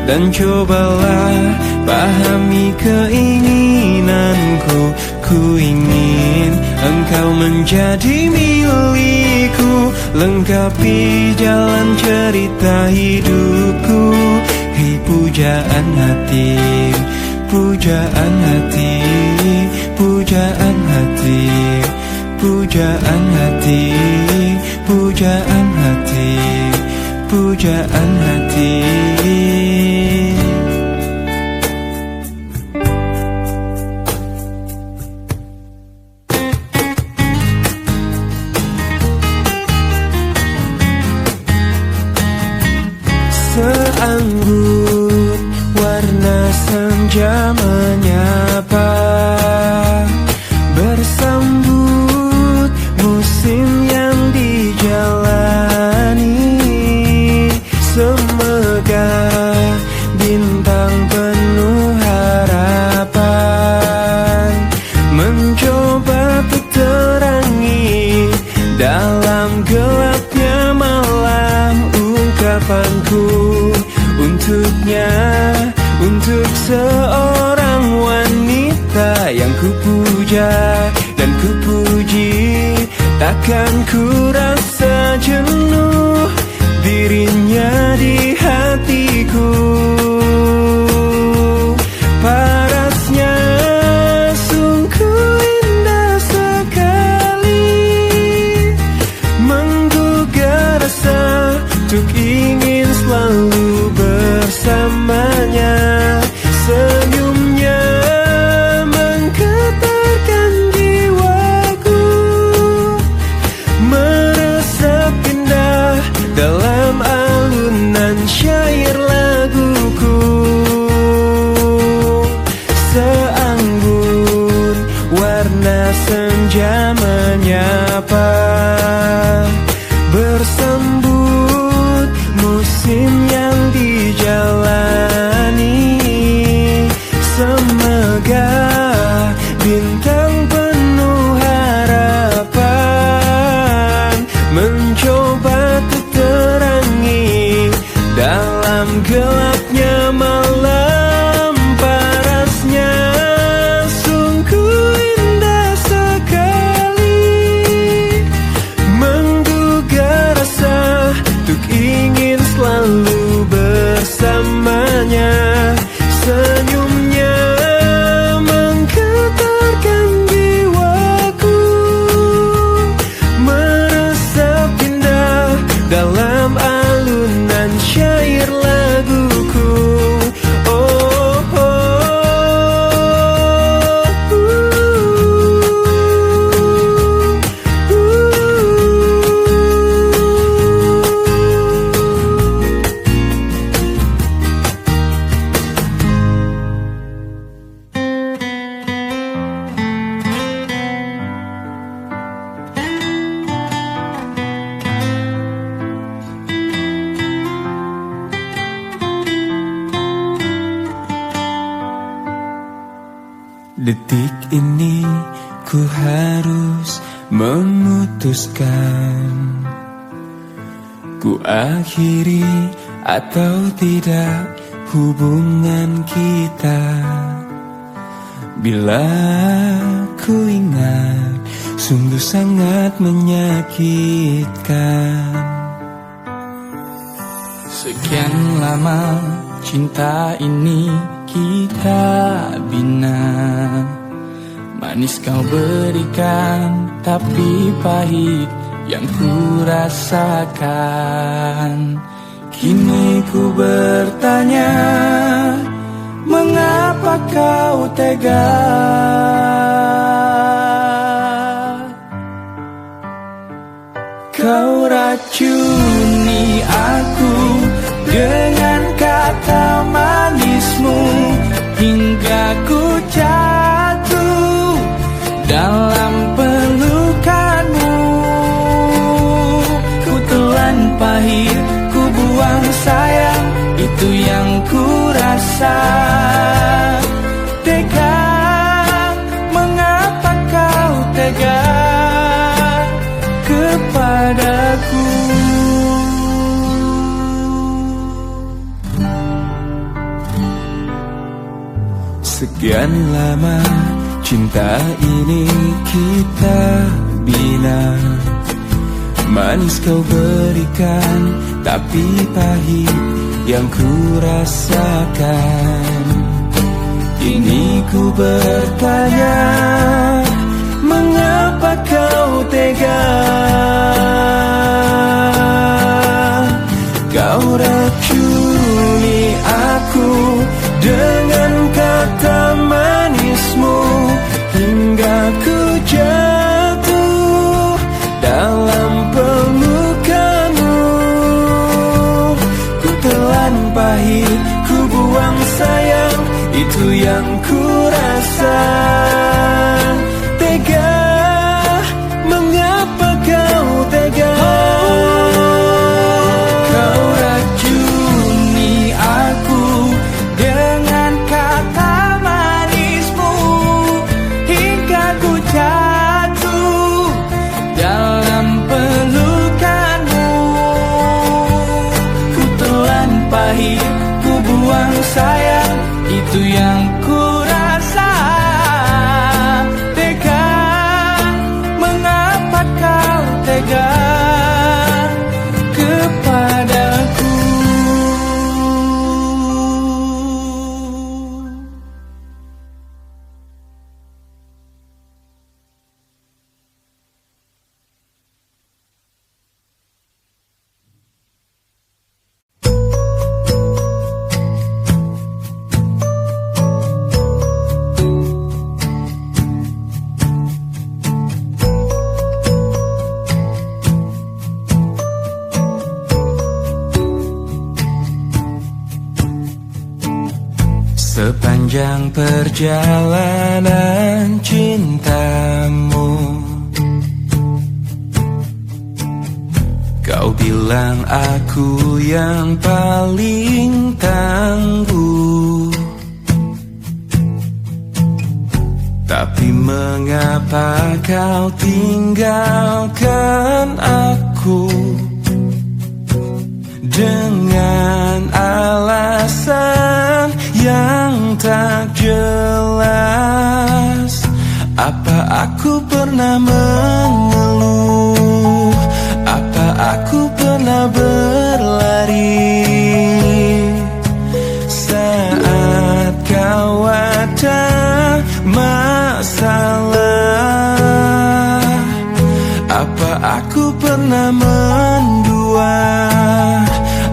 dan cobalah pahami keinginanku. Ku ingin engkau menjadi milikku, lengkapi jalan cerita hidupku. Hei pujaan hati, pujaan hati, pujaan hati, pujaan hati, pujaan hati, pujaan hati. Seanggut warna senja menyapa, bersambut musim yang dijalani. Semegah bintang penuh harapan, mencoba untuk terangi dalam gelapnya malam. Ungkapanku untuknya, untuk seorang wanita yang kupuja dan kupuji, takkan ku rasa jenuh dirinya di hatiku. Parasnya sungguh indah musim yang dijalani. Semoga bintang penuh harapan mencoba terterangi dalam gelapnya malam. Parasnya sungguh indah sekali, menggugah rasa untuk ingin selalu bersamanya. Senyumnya menggetarkan jiwaku, meresap indah dalam alunan syair laguku. Oh, oh, detik ini ku harus memutuskan, ku akhiri atau tidak hubungan kita. Bila ku ingat, sungguh sangat menyakitkan. Sekian lama cinta ini kita bina, manis kau berikan, tapi pahit yang ku rasakan. Kini ku bertanya, mengapa kau tega? Kau racuni aku dengan kata manismu, hingga ku jatuh dalam pelukanmu. Ku telan pahit, ku buang sayang, itu yang ku rasa. Tega, mengapa kau tega kepadaku? Sekian lama cinta ini kita bina, manis kau berikan, tapi pahit yang ku rasakan. Kini ku bertanya, mengapa kau tega? Kau racuni aku dengan kata manismu, hingga ku jatuh dalam pelukanmu. Ku telan pahit, ku buang sayang, itu yang ku rasa. Tega, mengapa kau tega? Kau racuni aku dengan kata manismu, hingga ku jatuh dalam pelukanmu. Ku telan pahit, ku buang sayang, itu yang ku rasa. Tega, mengapa kau tega kepadaku? Sepanjang perjalanan cintamu, kau Kau bilang aku yang paling tangguh, tapi mengapa kau tinggalkan aku dengan alasan yang tak jelas? Apa aku pernah mengeluh? Apa aku pernah berlari saat kau ada masalah? Apa aku pernah mendua?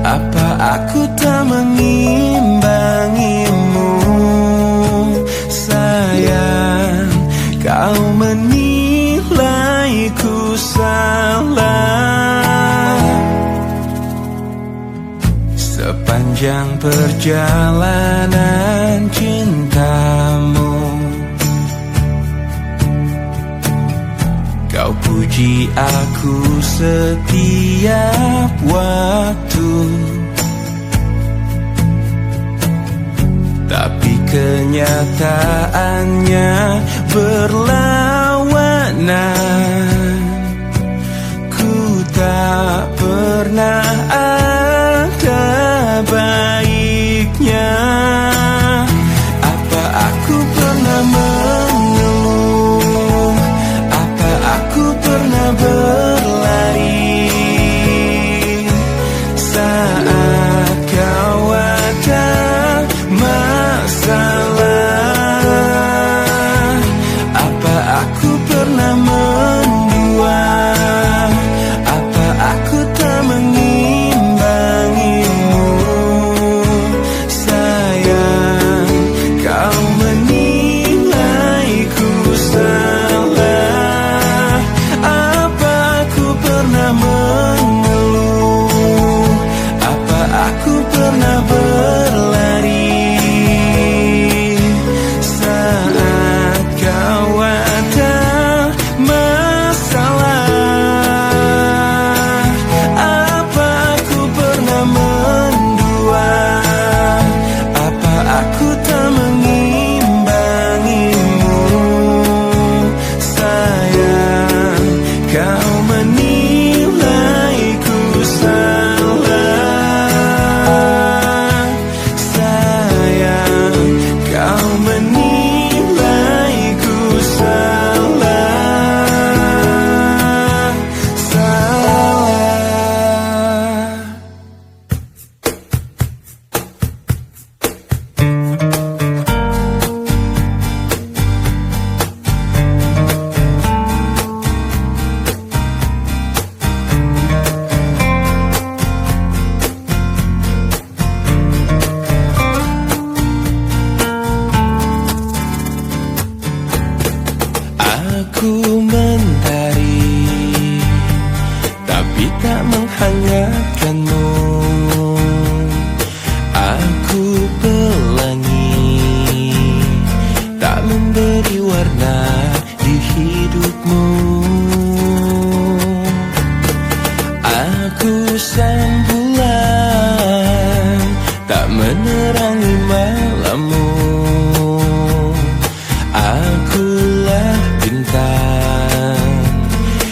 Apa aku tak mengimbangimu? Sayang, kau menilaiku salah. Sepanjang perjalanan cintamu, kau puji aku setiap waktu, tapi kenyataannya berlawanan. Ku tak pernah ada baiknya. Apa aku pernah mengeluh? Apa aku pernah berlari saat kau ada masalah? Apa aku pernah mendua? Apa aku tak mengimbangimu? Sayang, kau menilaiku salah. Apa aku pernah mengeluh? Apa aku pernah berlari saat kau ada masalah? Apa aku pernah mendua? Apa aku tak mengimbangimu? Sayang, kau menilaiku salah. Sayang, kau menilaiku salah. Salah. Aku mentari, tapi tak menghangatkanmu. Aku pelangi, tak memberi warna di hidupmu. Aku sang bulan, tak menerangi malammu. Akulah bintang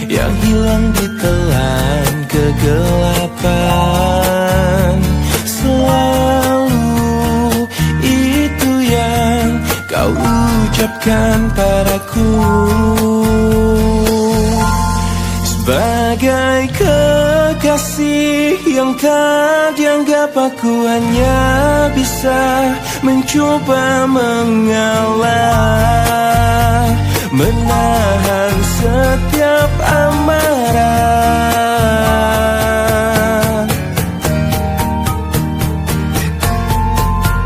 yang hilang ditelan kegelapan. Selalu itu yang kau ucapkan padaku, sebagai kekasih yang tak dianggap. Aku hanya bisa mencoba mengalah, menahan setiap amarah.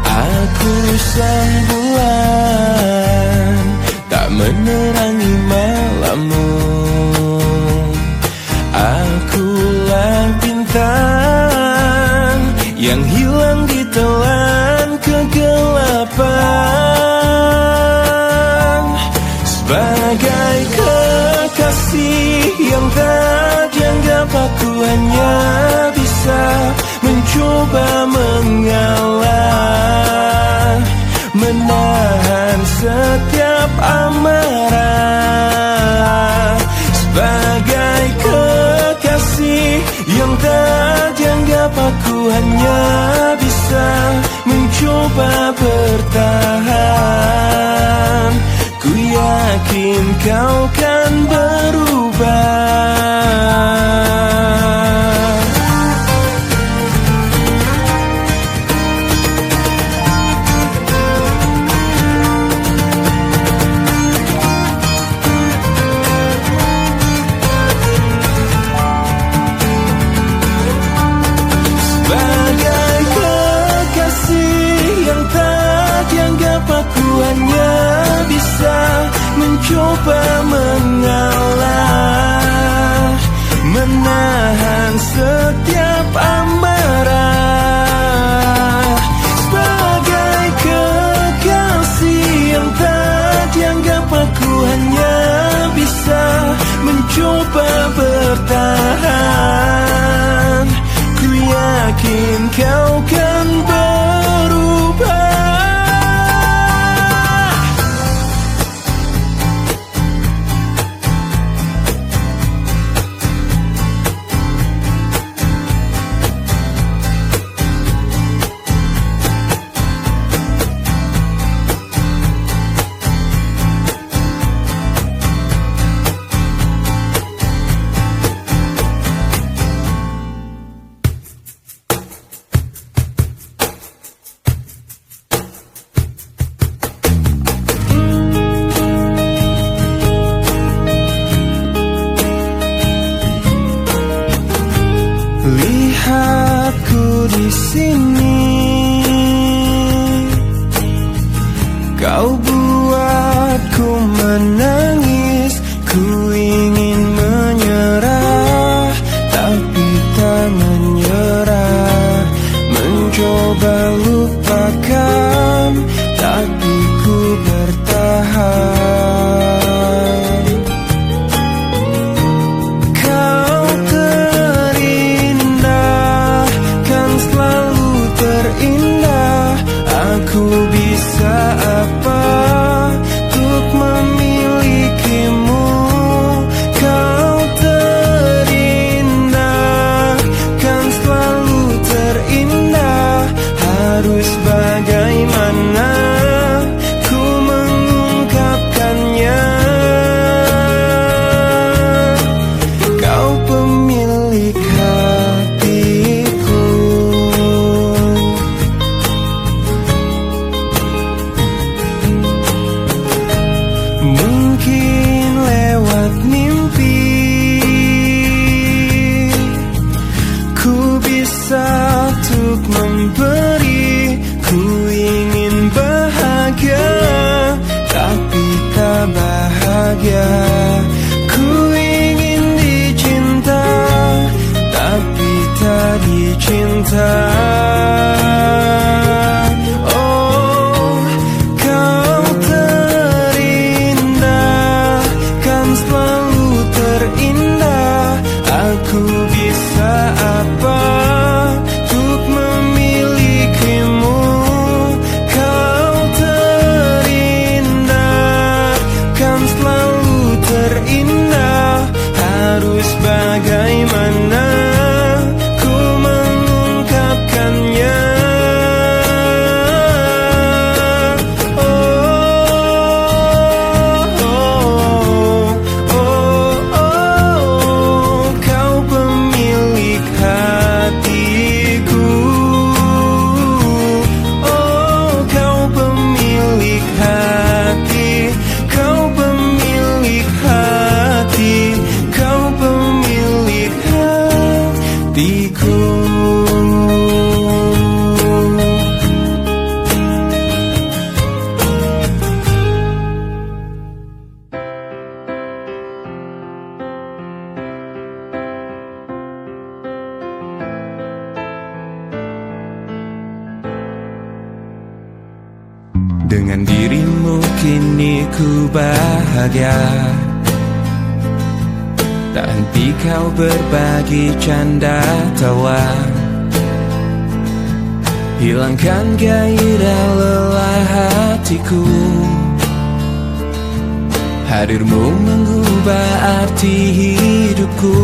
Aku sang bulan, tak menerangi malammu. Akulah bintang yang hilang ditelan kegelapan, sebagai kekasih yang tak dianggap. Aku hanya mencoba mengalah, menahan setiap amarah. Sebagai kekasih yang tak dianggap, aku hanya bisa mencoba bertahan. Ku yakin kau kan berubah. Mencoba mengalah, menahan setiap amarah. Sebagai kekasih yang tak dianggap, aku hanya bisa mencoba bertahan. Ku yakin kau kan berubah. Lihatku di sini, kau buatku menangis. Ku ingin menyerah, tapi tak menyerah. Mencoba lupakan, tapi ku bertahan. Kau terindah, kan selalu terindah. Aku bisa apa untuk memilikimu? Kau terindah, kan selalu terindah. Harus bagaimana ku mengungkapkannya? Kau pemilik hatiku. Mungkin lewat mimpi ku bisa untuk memberi. Ku ingin bahagia, tapi tak bahagia. Ku ingin dicinta, tapi tak dicinta. Oh, kau terindah, kan selalu terindah. Aku bisa apa untuk memilikimu? Kau terindah, kan selalu terindah. Harus bagaimana ku mengungkapkannya? Kau pemilik hatiku. Oh, kau pemilik hati. Kau pemilik hati. Kau pemilik hatiku. Dengan dirimu kini ku bahagia. Tak henti kau berbagi canda tawa. hilangkan gairah lelah hatiku. Hadirmu mengubah arti hidupku.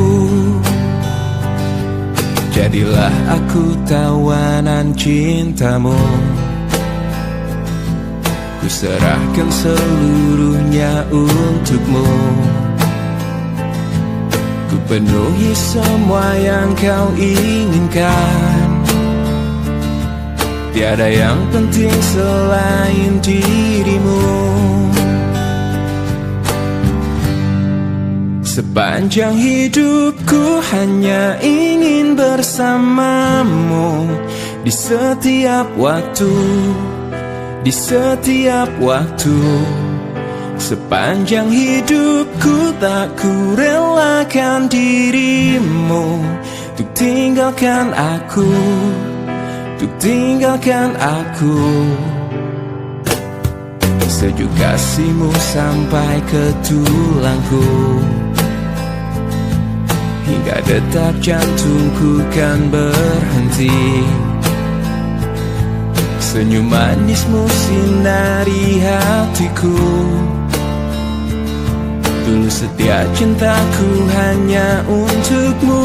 Jadilah aku tawanan cintamu. Ku serahkan seluruhnya untukmu. Ku penuhi semua yang kau inginkan. Tiada yang penting selain dirimu. Sepanjang hidupku hanya ingin bersamamu. Di setiap waktu, di setiap waktu. Sepanjang hidupku tak ku relakan dirimu. Untuk tinggalkan aku, untuk tinggalkan aku. Sejuk kasihmu sampai ke tulangku. Hingga detak jantungku kan berhenti. Senyum manismu sinari hatiku. Tulus setia cintaku hanya untukmu.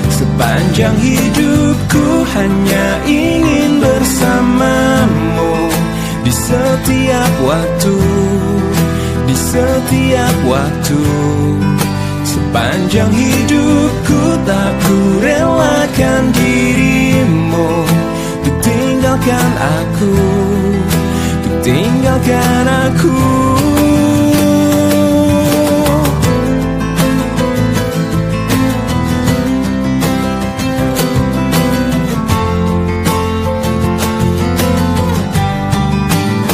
Sepanjang hidupku hanya ingin bersamamu. Di setiap waktu, di setiap waktu. Sepanjang hidupku tak ku relakan dirimu. Untuk tinggalkan aku, untuk tinggalkan aku.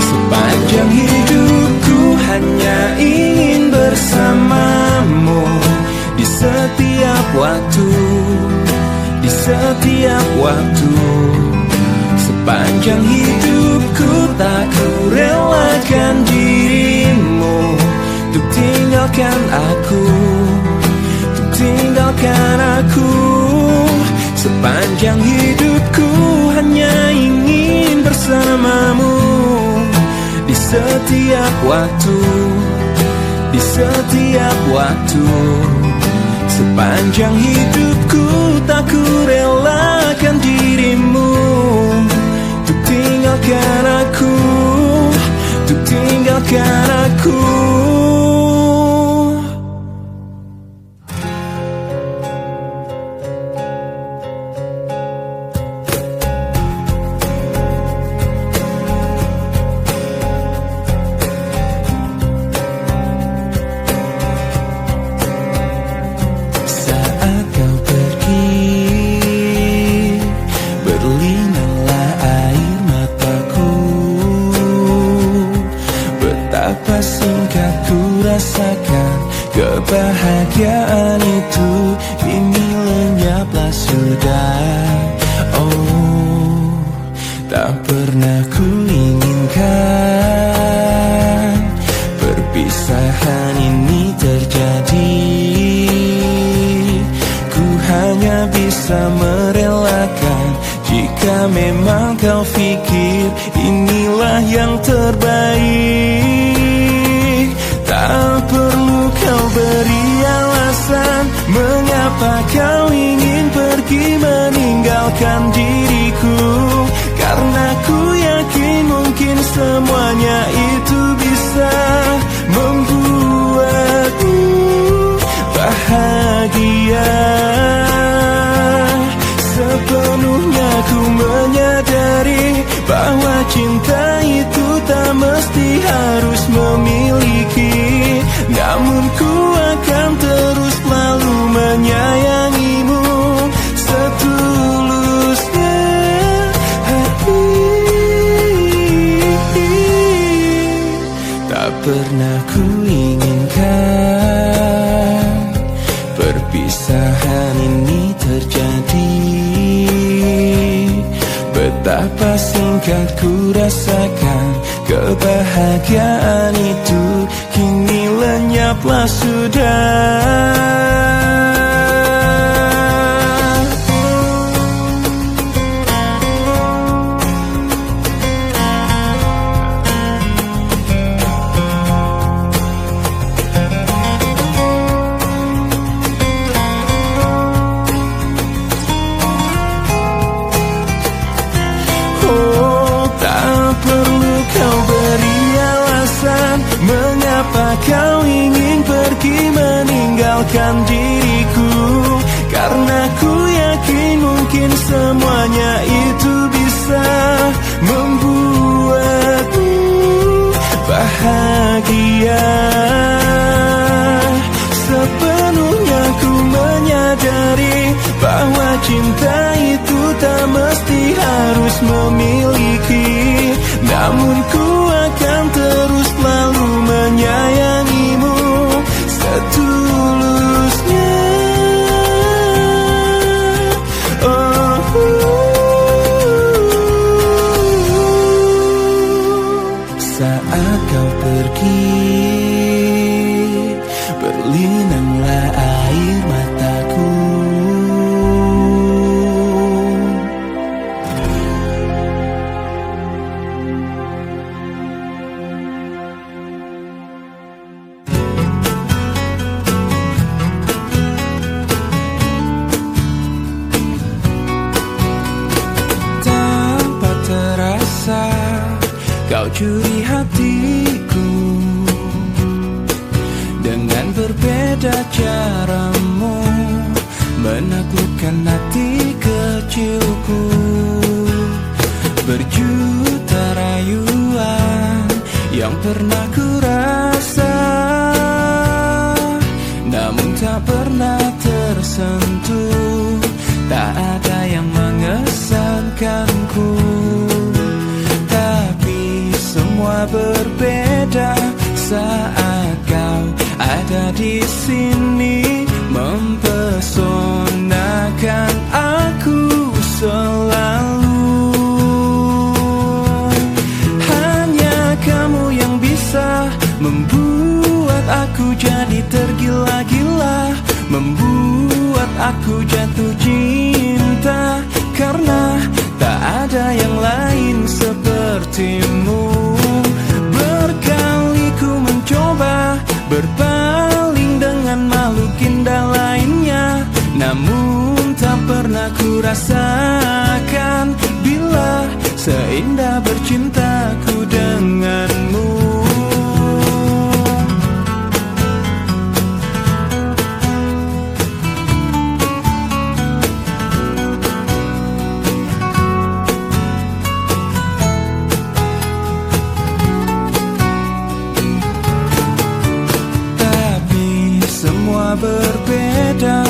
Sepanjang hidupku hanya ingin bersamamu. Di setiap waktu, di setiap waktu. Sepanjang hidupku tak ku relakan dirimu. Untuk tinggalkan aku, untuk tinggalkan aku. Sepanjang hidupku hanya ingin bersamamu. Di setiap waktu, di setiap waktu. Sepanjang hidupku tak ku relakan dirimu. Untuk tinggalkan aku, untuk tinggalkan aku. Singkat ku rasakan kebahagiaan itu. Kini lenyaplah sudah. Oh, tak pernah ku inginkan perpisahan ini terjadi. Ku hanya bisa merelakan jika memang kau pikir inilah yang terbaik. Tak perlu kau beri alasan mengapa kau ingin pergi meninggalkan diriku. Karena ku yakin mungkin semuanya itu bisa membuatmu bahagia. Sepenuhnya ku menyadari bahwa cinta itu tak mesti harus memiliki. Namun ku akan terus selalu menyayangimu setulusnya hati. Tak pernah ku inginkan perpisahan ini terjadi. Betapa singkat ku rasakan kebahagiaan itu. Kini lenyaplah sudah. melupakan diriku, karena ku yakin mungkin semuanya itu bisa membuatmu bahagia. Sepenuhnya ku menyadari bahwa cinta itu tak mesti harus memiliki, namun ku akan terus selalu menyayangimu setulusnya. Saat kau pergi, berlinanglah air mataku. Tanpa terasa kau curi hatiku, dengan berbeda caramu menaklukkan hati kecilku. Berjuta rayuan yang pernah ku rasa, namun tak pernah tersentuh. Tak ada yang mengesankanku, tapi semua berbeda saat kau ada di sini, mempesonakan aku selalu. Hanya kamu yang bisa membuat aku jadi tergila-gila, membuat aku jatuh cinta, karena tak ada yang lain sepertimu. Berkali ku mencoba berpaling dengan makhluk indah lainnya, namun tak pernah ku rasakan bila seindah bercintaku denganmu. Berbeda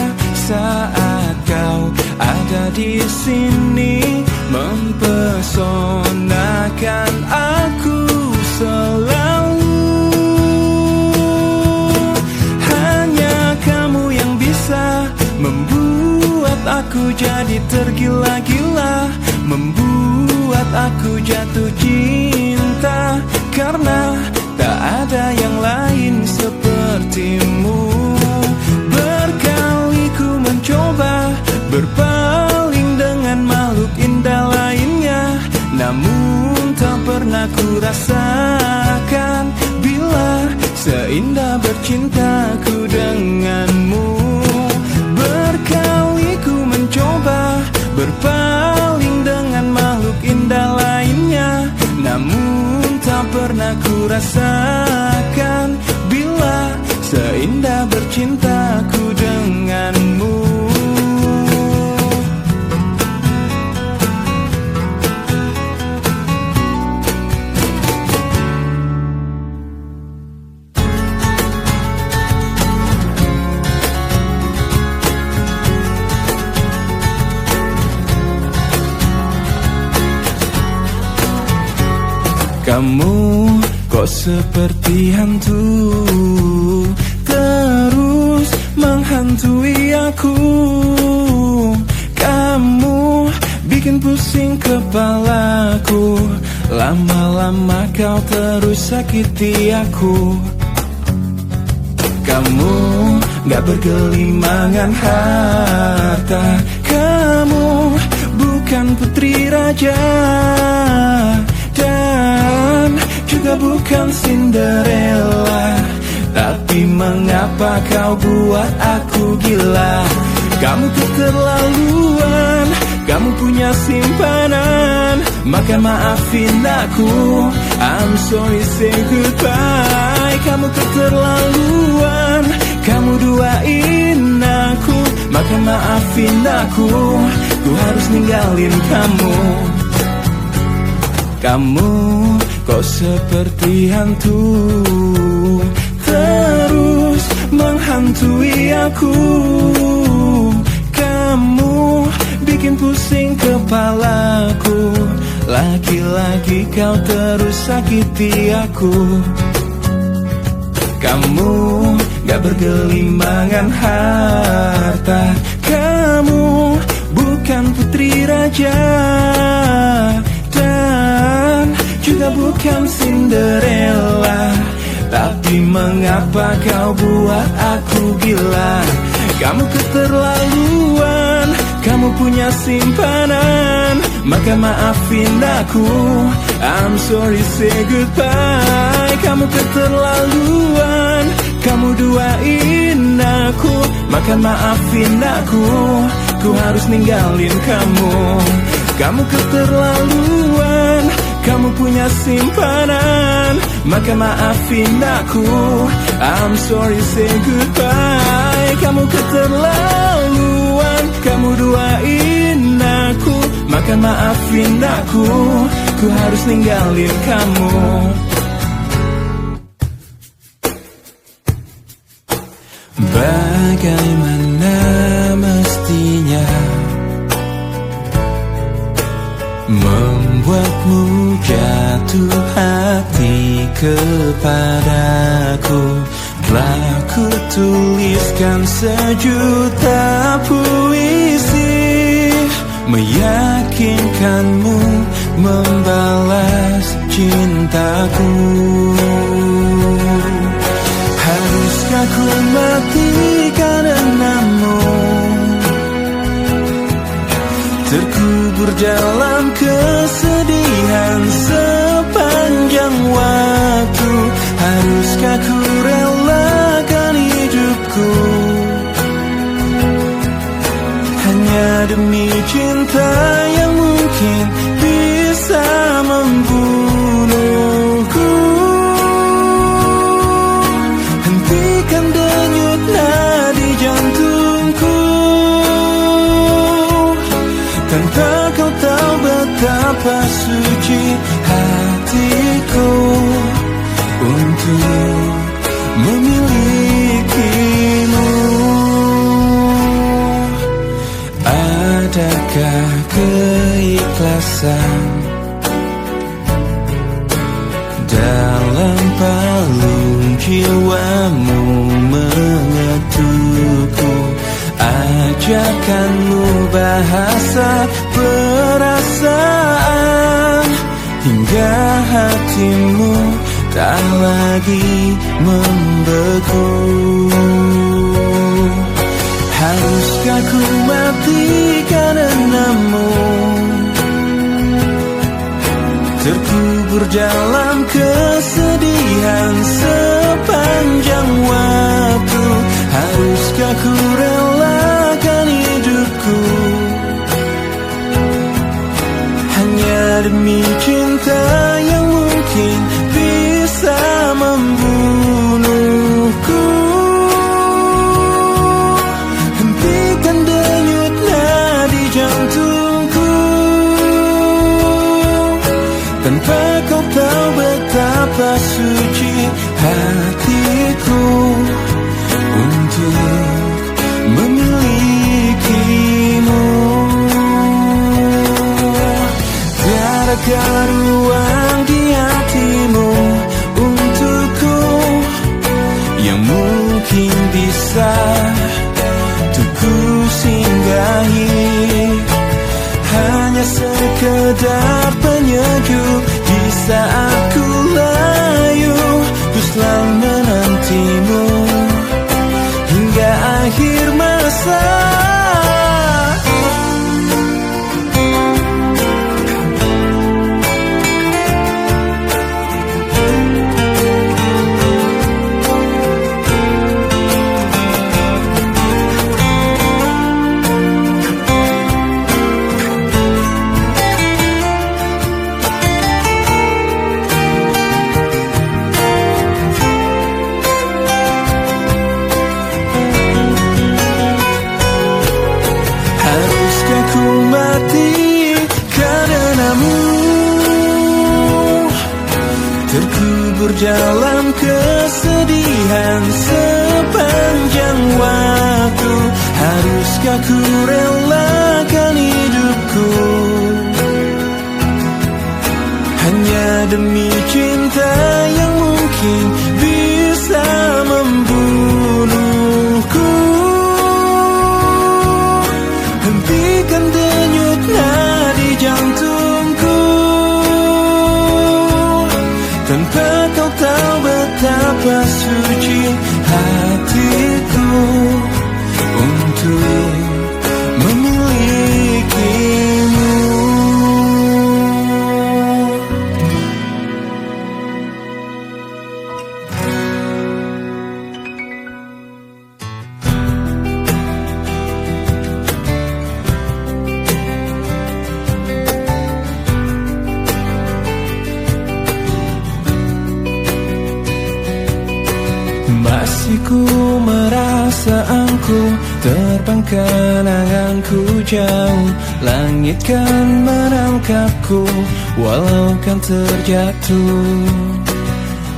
saat kau ada di sini, mempesonakan aku selalu. Hanya kamu yang bisa membuat aku jadi tergila-gila, membuat aku jatuh cinta, karena tak ada yang lain sepertimu. Mencoba berpaling dengan makhluk indah lainnya, namun tak pernah ku rasakan bila seindah bercintaku denganmu. Berkali ku mencoba berpaling dengan makhluk indah lainnya, namun tak pernah ku rasakan bila seindah bercintaku denganmu. Kamu kok seperti hantu, terus menghantui aku. Kamu bikin pusing kepalaku, lama-lama kau terus sakiti aku. Kamu gak bergelimangan harta, kamu bukan putri raja, dan juga bukan Cinderella. Tapi mengapa kau buat aku gila? Kamu keterlaluan, kamu punya simpanan, maka maafin aku, I'm sorry say goodbye. Kamu keterlaluan, kamu duain aku, maka maafin aku, ku harus ninggalin kamu. Kamu kok seperti hantu, terus menghantui aku. Kamu bikin pusing kepalaku, laki-laki kau terus sakiti aku. Kamu gak bergelimbangan harta, kamu bukan putri raja, dan juga bukan Cinderella. Tapi mengapa kau buat aku gila? Kamu keterlaluan, kamu punya simpanan, maka maafin aku, I'm sorry say goodbye. Kamu keterlaluan, kamu duain aku, maka maafin aku, ku harus ninggalin kamu. Kamu keterlaluan, kamu punya simpanan, maka maafin aku, I'm sorry say goodbye. Kamu keterlaluan, kamu duain aku, maka maafin aku, ku harus ninggalin kamu. Bagaimana mestinya membuatmu jatuh hati kepadaku? Telah ku tuliskan sejuta puisi, meyakinkanmu membalas cintaku. Haruskah ku mati karenamu, terkubur dalam kesedihan sepanjang waktu? Haruskah ku relakan hidupku hanya demi cinta yang mungkin bisa membunuhku? Hentikan denyut nadi jantungku, tanpa kau tahu betapa suci hatiku untuk memilikimu. Adakah keikhlasan dalam palung jiwamu mengetukku? Ajakanmu bahasa perasaan hingga hatimu tak lagi membeku. Haruskah ku mati karenamu, terkubur dalam kesedihan sepanjang waktu? Haruskah ku relakan hidupku hanya demi cinta yang mungkin bisa membunuhku? Hentikan denyut nadi jantungku, tanpa kau tahu betapa suci hatiku untuk memilikimu. Tiadakah ruang di hatimu untukku yang mungkin bisa ku singgahi? Hanya sekedar penyejuk di saat ku layu, ku selalu menantimu hingga akhir masa. terkubur dalam kesedihan sepanjang waktu. Haruskah ku relakan hidupku hanya demi cinta yang mungkin bisa membunuhku? Hentikan denyut nadi jantungku tanpa kau tahu betapa suci hatiku untuk memilikimu. Masih ku merasa angku, terbangkan anganku jauh. Langit kan menangkapku, walau kan terjatuh.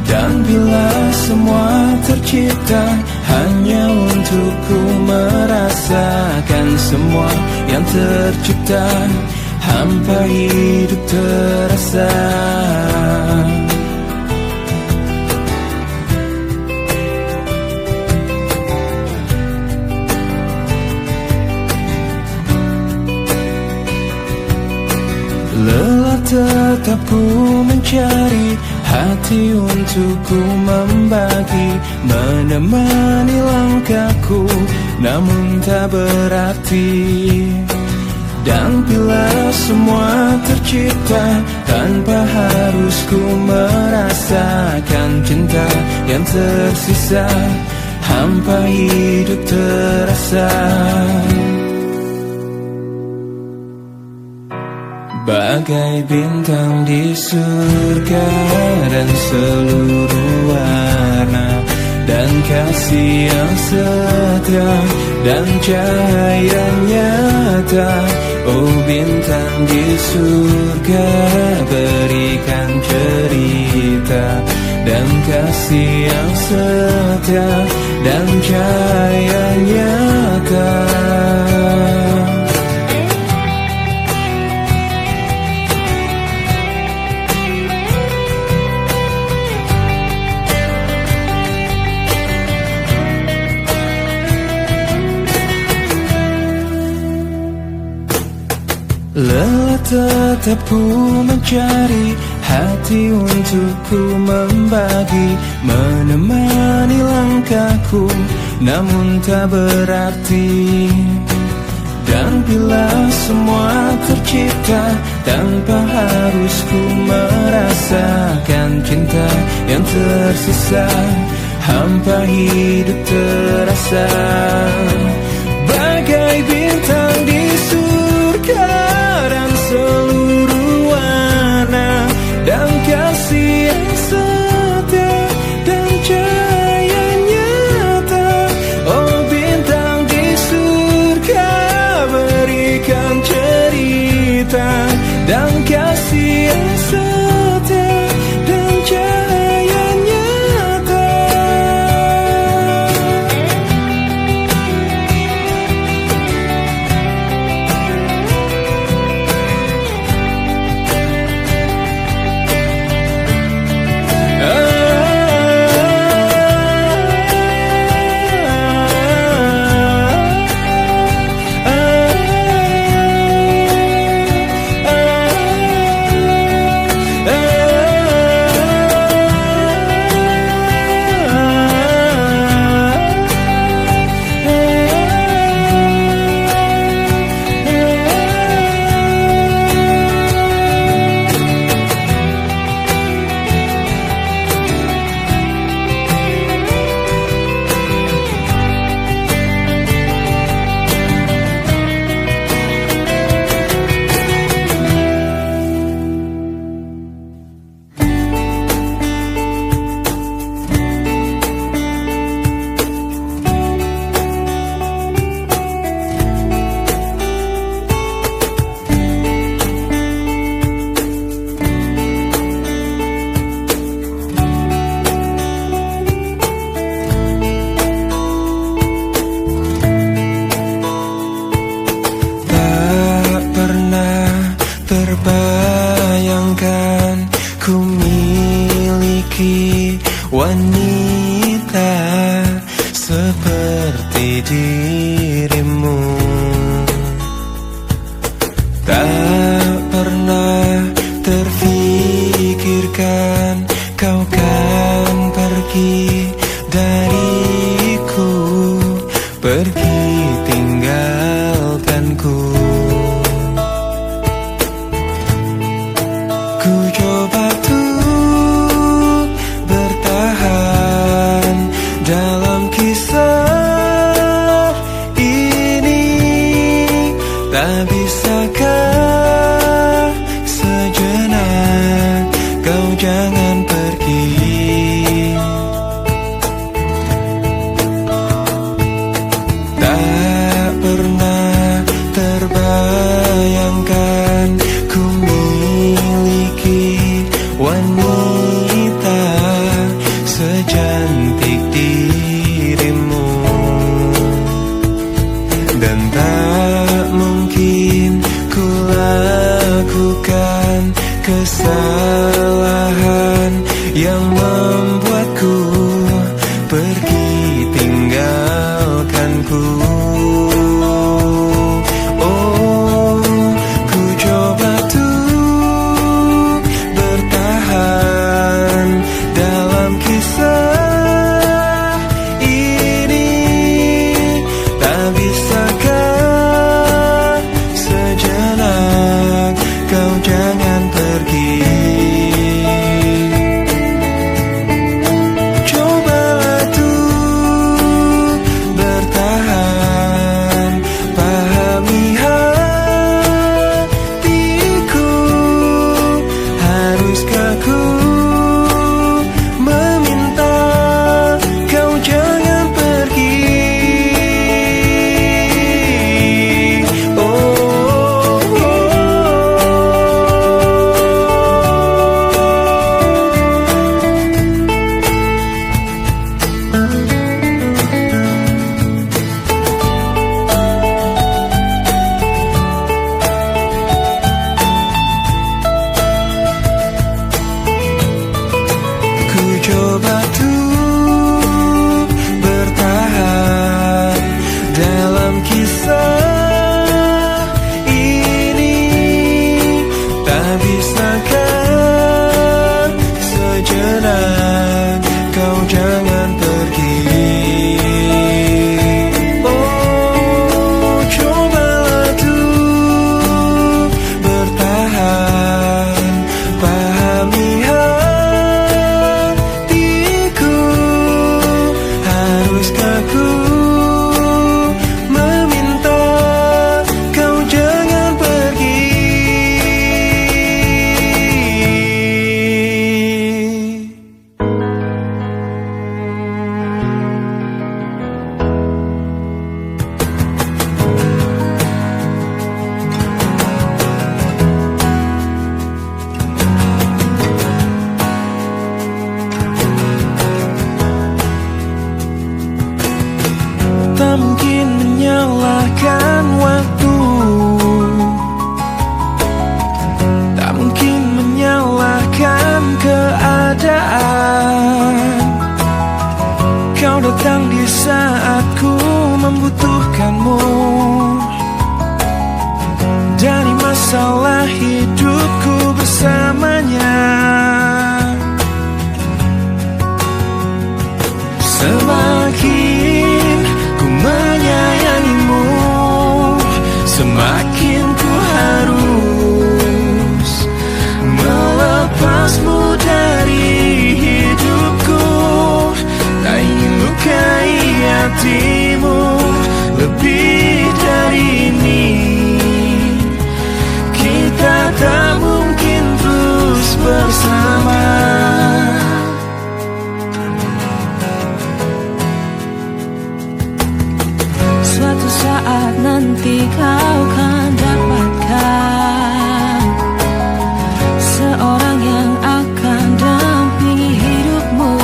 Dan bila semua tercipta hanya untukku merasakan semua yang tercipta, hampa hidup terasa. Lelah tetap ku mencari hati untuk ku membagi, menemani langkahku namun tak berarti. Dan bila semua tercipta tanpa harus ku merasakan cinta yang tersisa, hampa hidup terasa. Bagai bintang di surga dan seluruh warna, dan kasih yang setia dan cahaya nyata. Oh bintang di surga, berikan cerita dan kasih yang setia dan cahaya nyata. Lelah tetap ku mencari hati untuk ku membagi, menemani langkahku namun tak berarti. Dan bila semua tercipta tanpa harus ku merasakan cinta yang tersisa, hampa hidup terasa. Bagai bintang di surga dan seluruh warna, dan kasih yang setia dan cahaya nyata. Oh bintang di surga, berikan cerita dan kasih yang setia dan cahaya nyata. Tak pernah terfikirkan kau kan pergi dariku, pergi tinggalkanku. Ku coba tuh bertahan dalam kisah ini. Tak bisakah sejenak kau jangan pergi. Tak pernah terbayangkan ku miliki wanita secantik dirimu, dan tak mungkin ku lakukan kesalahan yang membuatku pergi tinggalkanku. Oh, ku coba tuh bertahan dalam kisah ini. Tak bisakah sejenak kau jangan pergi. Cobalah tuh bertahan, pahami hatiku. Haruskah ku meminta kau jangan pergi? Ku coba tuh bertahan dalam kisah ini. Tak bisakah sejenak kau jangan pergi. Oh, cobalah tuh bertahan, pahami hatiku. Haruskah ku meminta kau jangan pergi? Tak mungkin menyalahkan waktu, tak mungkin menyalahkan keadaan. Kau datang di saat ku membutuhkanmu. Dari masalah hidupku bersamanya, semakin ku menyayangimu, semakin ku harus melepasmu dari hidupku. Tak ingin lukai hatimu lebih dari ini. Kita tak mungkin terus bersama. Suatu saat nanti kau kan dapatkan seorang yang akan dampingi hidupmu.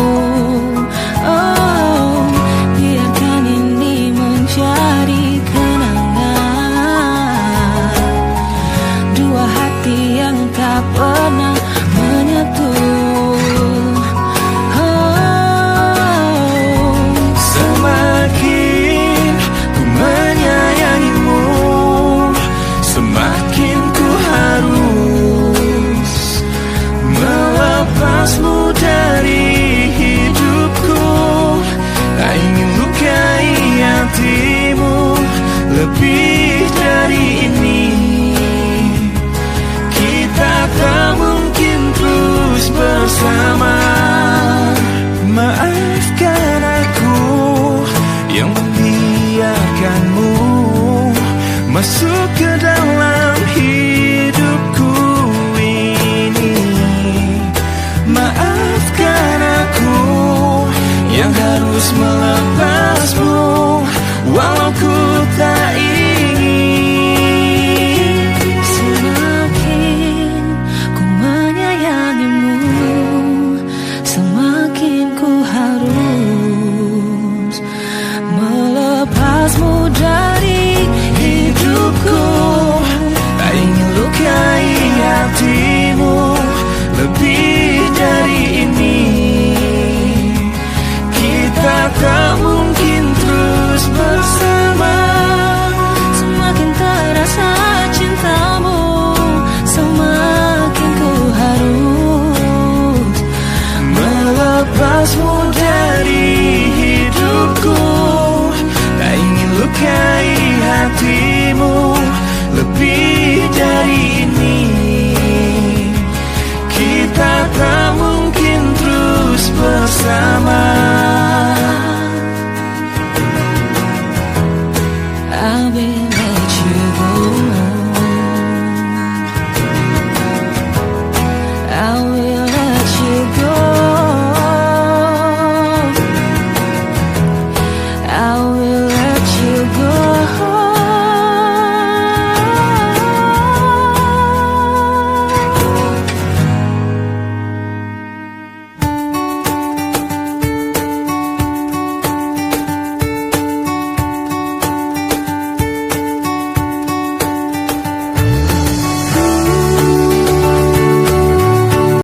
Oh, biarkan ini menjadi kenangan dua hati yang tak pernah menyatu. Semakin ku menyayangimu, masuk